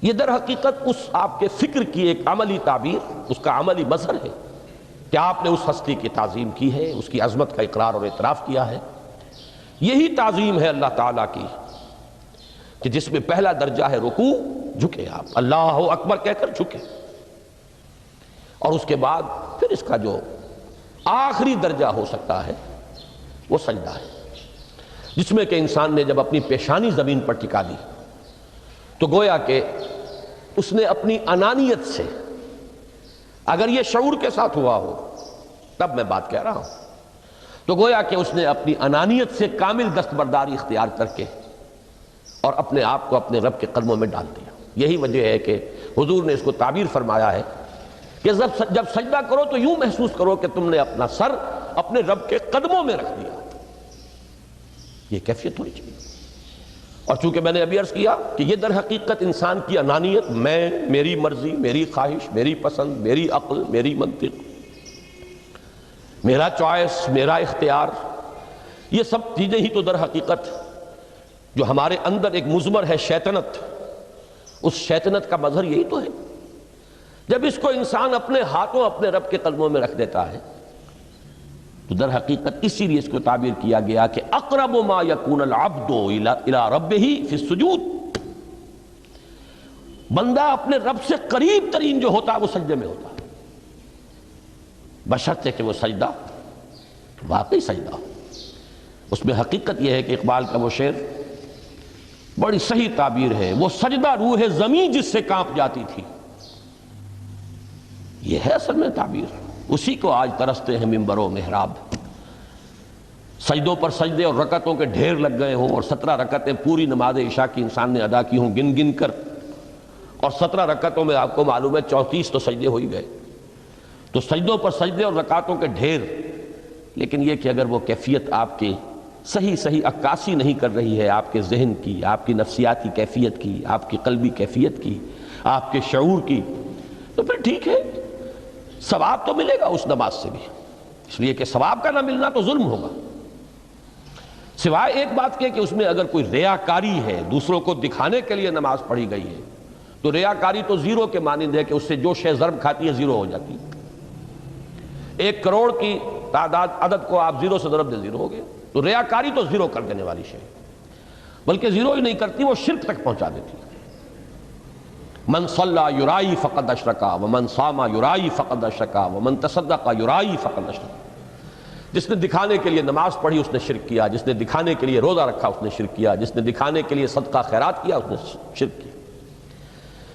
یہ در حقیقت اس آپ کے فکر کی ایک عملی تعبیر، اس کا عملی مظہر ہے کہ آپ نے اس ہستی کی تعظیم کی ہے، اس کی عظمت کا اقرار اور اعتراف کیا ہے۔ یہی تعظیم ہے اللہ تعالیٰ کی کہ جس میں پہلا درجہ ہے رکوع، جھکے آپ، اللہ اکبر کہہ کر جھکے، اور اس کے بعد پھر اس کا جو آخری درجہ ہو سکتا ہے وہ سجدہ ہے، جس میں کہ انسان نے جب اپنی پیشانی زمین پر ٹکا دی تو گویا کہ اس نے اپنی انانیت سے، اگر یہ شعور کے ساتھ ہوا ہو تب میں بات کہہ رہا ہوں، تو گویا کہ اس نے اپنی انانیت سے کامل دستبرداری اختیار کر کے اور اپنے آپ کو اپنے رب کے قدموں میں ڈال دیا۔ یہی وجہ ہے کہ حضور نے اس کو تعبیر فرمایا ہے کہ جب سجدہ کرو تو یوں محسوس کرو کہ تم نے اپنا سر اپنے رب کے قدموں میں رکھ دیا۔ یہ کیفیت ہونی چاہیے، اور چونکہ میں نے ابھی عرض کیا کہ یہ در حقیقت انسان کی انانیت، میں، میری مرضی، میری خواہش، میری پسند، میری عقل، میری منطق، میرا چوائس، میرا اختیار، یہ سب چیزیں ہی تو در حقیقت جو ہمارے اندر ایک مضمر ہے شیطنت، اس شیطنت کا مظہر یہی تو ہے۔ جب اس کو انسان اپنے ہاتھوں اپنے رب کے قدموں میں رکھ دیتا ہے تو در حقیقت اسی لیے اس کو تعبیر کیا گیا کہ اقرب ما یکون العبد الی ربہ فی السجود، بندہ اپنے رب سے قریب ترین جو ہوتا ہے وہ سجدے میں ہوتا ہے، بشرطے کہ وہ سجدہ واقعی سجدہ ہو۔ اس میں حقیقت یہ ہے کہ اقبال کا وہ شعر بڑی صحیح تعبیر ہے، وہ سجدہ روح زمین جس سے کانپ جاتی تھی، یہ ہے اصل میں تعبیر، اسی کو آج ترستے ہیں ممبر و محراب۔ سجدوں پر سجدے اور رکعتوں کے ڈھیر لگ گئے ہوں، اور 17 رکعتیں پوری نماز عشاء کی انسان نے ادا کی ہوں گن گن کر، اور 17 رکعتوں میں آپ کو معلوم ہے 34 تو سجدے ہو ہی گئے، تو سجدوں پر سجدے اور رکعتوں کے ڈھیر، لیکن یہ کہ اگر وہ کیفیت آپ کی صحیح عکاسی نہیں کر رہی ہے آپ کے ذہن کی، آپ کی نفسیاتی کیفیت کی، آپ کی قلبی کیفیت کی، آپ کے شعور کی، تو پھر ٹھیک ہے، ثواب تو ملے گا اس نماز سے بھی، اس لیے کہ ثواب کا نہ ملنا تو ظلم ہوگا، سوائے ایک بات کہ اس میں اگر کوئی riyaکاری ہے، دوسروں کو دکھانے کے لیے نماز پڑھی گئی ہے، تو riyaکاری تو زیرو کے مانند ہے کہ اس سے جو شے ضرب کھاتی ہے زیرو ہو جاتی ہے۔ 1 کروڑ کی عدد کو آپ زیرو سے ضرب دے زیرو ہو گئے، تو riyaکاری تو زیرو کر دینے والی شے، بلکہ زیرو ہی نہیں کرتی، وہ شرک تک پہنچا دیتی ہے۔ من صلی یرائی فقد اشرکا ومن صام یرائی فقد اشرکا ومن تصدق یرائی فقد اشرکا، جس نے دکھانے کے لیے نماز پڑھی اس نے شرک کیا، جس نے دکھانے کے لیے روزہ رکھا اس نے شرک کیا، جس نے دکھانے کے لیے صدقہ خیرات کیا اس نے شرک کیا۔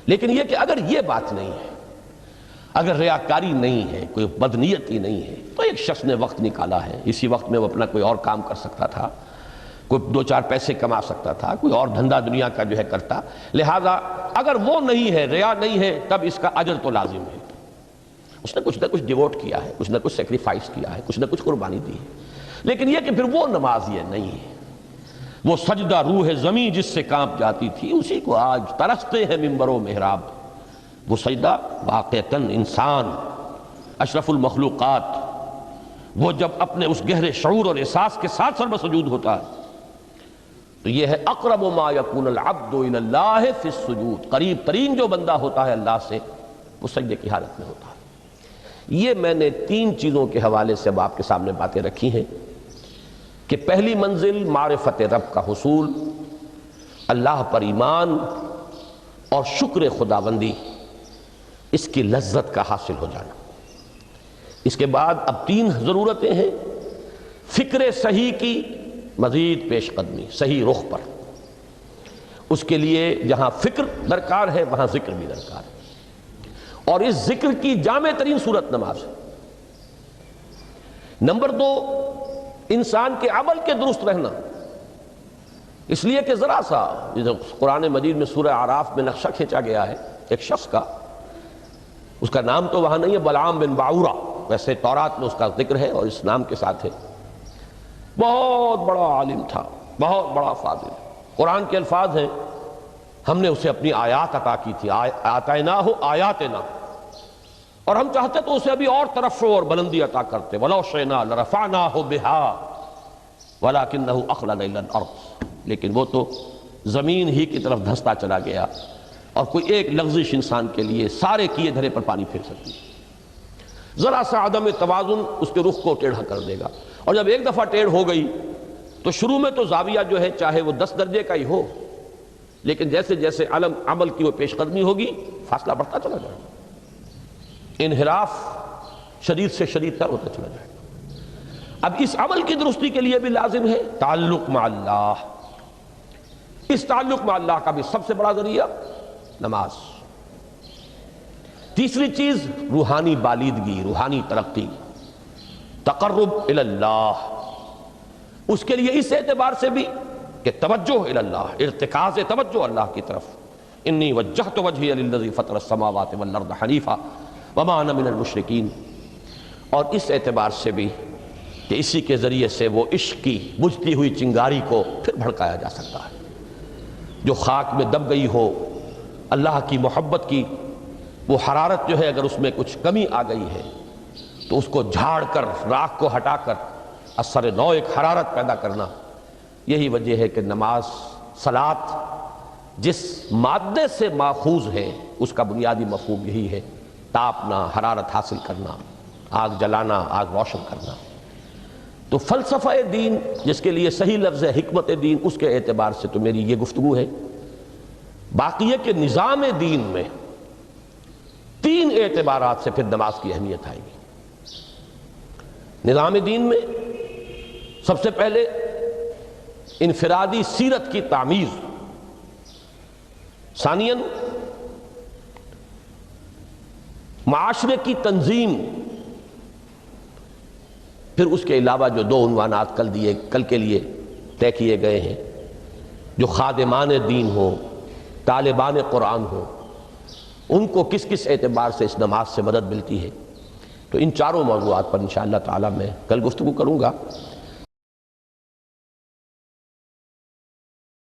لیکن یہ کہ اگر یہ بات نہیں ہے، اگر ریاکاری نہیں ہے، کوئی بدنیتی نہیں ہے، تو ایک شخص نے وقت نکالا ہے، اسی وقت میں وہ اپنا کوئی اور کام کر سکتا تھا، کوئی 2-4 پیسے کما سکتا تھا، کوئی اور دھندا دنیا کا جو ہے کرتا، لہذا اگر وہ نہیں ہے، ریا نہیں ہے، تب اس کا اجر تو لازم ہے، اس نے کچھ نہ کچھ ڈیووٹ کیا ہے، کچھ نہ کچھ سیکریفائس کیا ہے، کچھ نہ کچھ قربانی دی ہے۔ لیکن یہ کہ پھر وہ نماز یہ نہیں ہے، وہ سجدہ روح زمین جس سے کانپ جاتی تھی، اسی کو آج ترستے ہیں ممبر و محراب۔ وہ سجدہ واقعتاً انسان اشرف المخلوقات، وہ جب اپنے اس گہرے شعور اور احساس کے ساتھ سر بسجود ہوتا ہے، تو یہ ہے اقرب ما یکون العبد الی اللہ فی السجود، قریب ترین جو بندہ ہوتا ہے اللہ سے وہ سجدے کی حالت میں ہوتا ہے۔ یہ میں نے 3 چیزوں کے حوالے سے اب آپ کے سامنے باتیں رکھی ہیں کہ پہلی منزل معرفت رب کا حصول، اللہ پر ایمان اور شکر خداوندی، اس کی لذت کا حاصل ہو جانا۔ اس کے بعد اب 3 ضرورتیں ہیں، فکر صحیح کی مزید پیش قدمی صحیح رخ پر، اس کے لیے جہاں فکر درکار ہے وہاں ذکر بھی درکار ہے، اور اس ذکر کی جامع ترین صورت نماز ہے۔ نمبر 2، انسان کے عمل کے درست رہنا، اس لیے کہ ذرا سا قرآن مجید میں سورہ اعراف میں نقشہ کھینچا گیا ہے ایک شخص کا، اس کا نام تو وہاں نہیں ہے، بلعام بن باعورہ، ویسے تورات میں اس کا ذکر ہے اور اس نام کے ساتھ ہے، بہت بڑا عالم تھا، بہت بڑا فاضل، قرآن کے الفاظ ہیں، ہم نے اسے اپنی آیات عطا کی تھی، آتیناہ آیاتنا، اور ہم چاہتے تو اسے ابھی اور ترفع اور بلندی عطا کرتے، وَلَوْ شِئْنَا لَرَفَعْنَاهُ بِهَا وَلَكِنَّهُ أَخْلَدَ إِلَى الْأَرْضِ، لیکن وہ تو زمین ہی کی طرف دھستا چلا گیا، اور کوئی ایک لغزش انسان کے لیے سارے کیے دھرے پر پانی پھیر سکتی ہے، ذرا سا عدم توازن اس کے رخ کو ٹیڑھا کر دے گا، اور جب ایک دفعہ ٹیڑھ ہو گئی تو شروع میں تو زاویہ جو ہے چاہے وہ 10 درجے کا ہی ہو، لیکن جیسے جیسے عمل کی وہ پیش قدمی ہوگی فاصلہ بڑھتا چلا جائے گا، انحراف شدید سے شدید تر ہوتا چلا جائے گا۔ اب اس عمل کی درستی کے لیے بھی لازم ہے تعلق مع اللہ، اس تعلق مع اللہ کا بھی سب سے بڑا ذریعہ نماز۔ تیسری چیز روحانی بالیدگی، روحانی ترقی، تقرب الی اللہ، اس کے لیے اس اعتبار سے بھی کہ توجہ الی اللہ، ارتکاز توجہ اللہ کی طرف، انی وجہت وجہی للذی فطر السماوات والارض حنیفا وما انا من المشرکین، اور اس اعتبار سے بھی کہ اسی کے ذریعے سے وہ عشق کی بجھتی ہوئی چنگاری کو پھر بھڑکایا جا سکتا ہے، جو خاک میں دب گئی ہو، اللہ کی محبت کی وہ حرارت جو ہے اگر اس میں کچھ کمی آ گئی ہے تو اس کو جھاڑ کر، راکھ کو ہٹا کر اثر نو ایک حرارت پیدا کرنا، یہی وجہ ہے کہ نماز، صلاۃ جس مادے سے ماخوذ ہے اس کا بنیادی مفہوم یہی ہے، تاپنا، حرارت حاصل کرنا، آگ جلانا، آگ روشن کرنا۔ تو فلسفہ دین جس کے لیے صحیح لفظ ہے حکمت دین، اس کے اعتبار سے تو میری یہ گفتگو ہے۔ باقی ہے کہ نظام دین میں 3 اعتبارات سے پھر نماز کی اہمیت آئے گی۔ نظام دین میں سب سے پہلے انفرادی سیرت کی تعمیر، ثانیاً معاشرے کی تنظیم، پھر اس کے علاوہ جو 2 عنوانات کل کے لیے طے کیے گئے ہیں، جو خادمان دین ہوں، طالبان قرآن ہوں، ان کو کس کس اعتبار سے اس نماز سے مدد ملتی ہے۔ تو ان چاروں موضوعات پر انشاءاللہ تعالی میں کل گفتگو کروں گا۔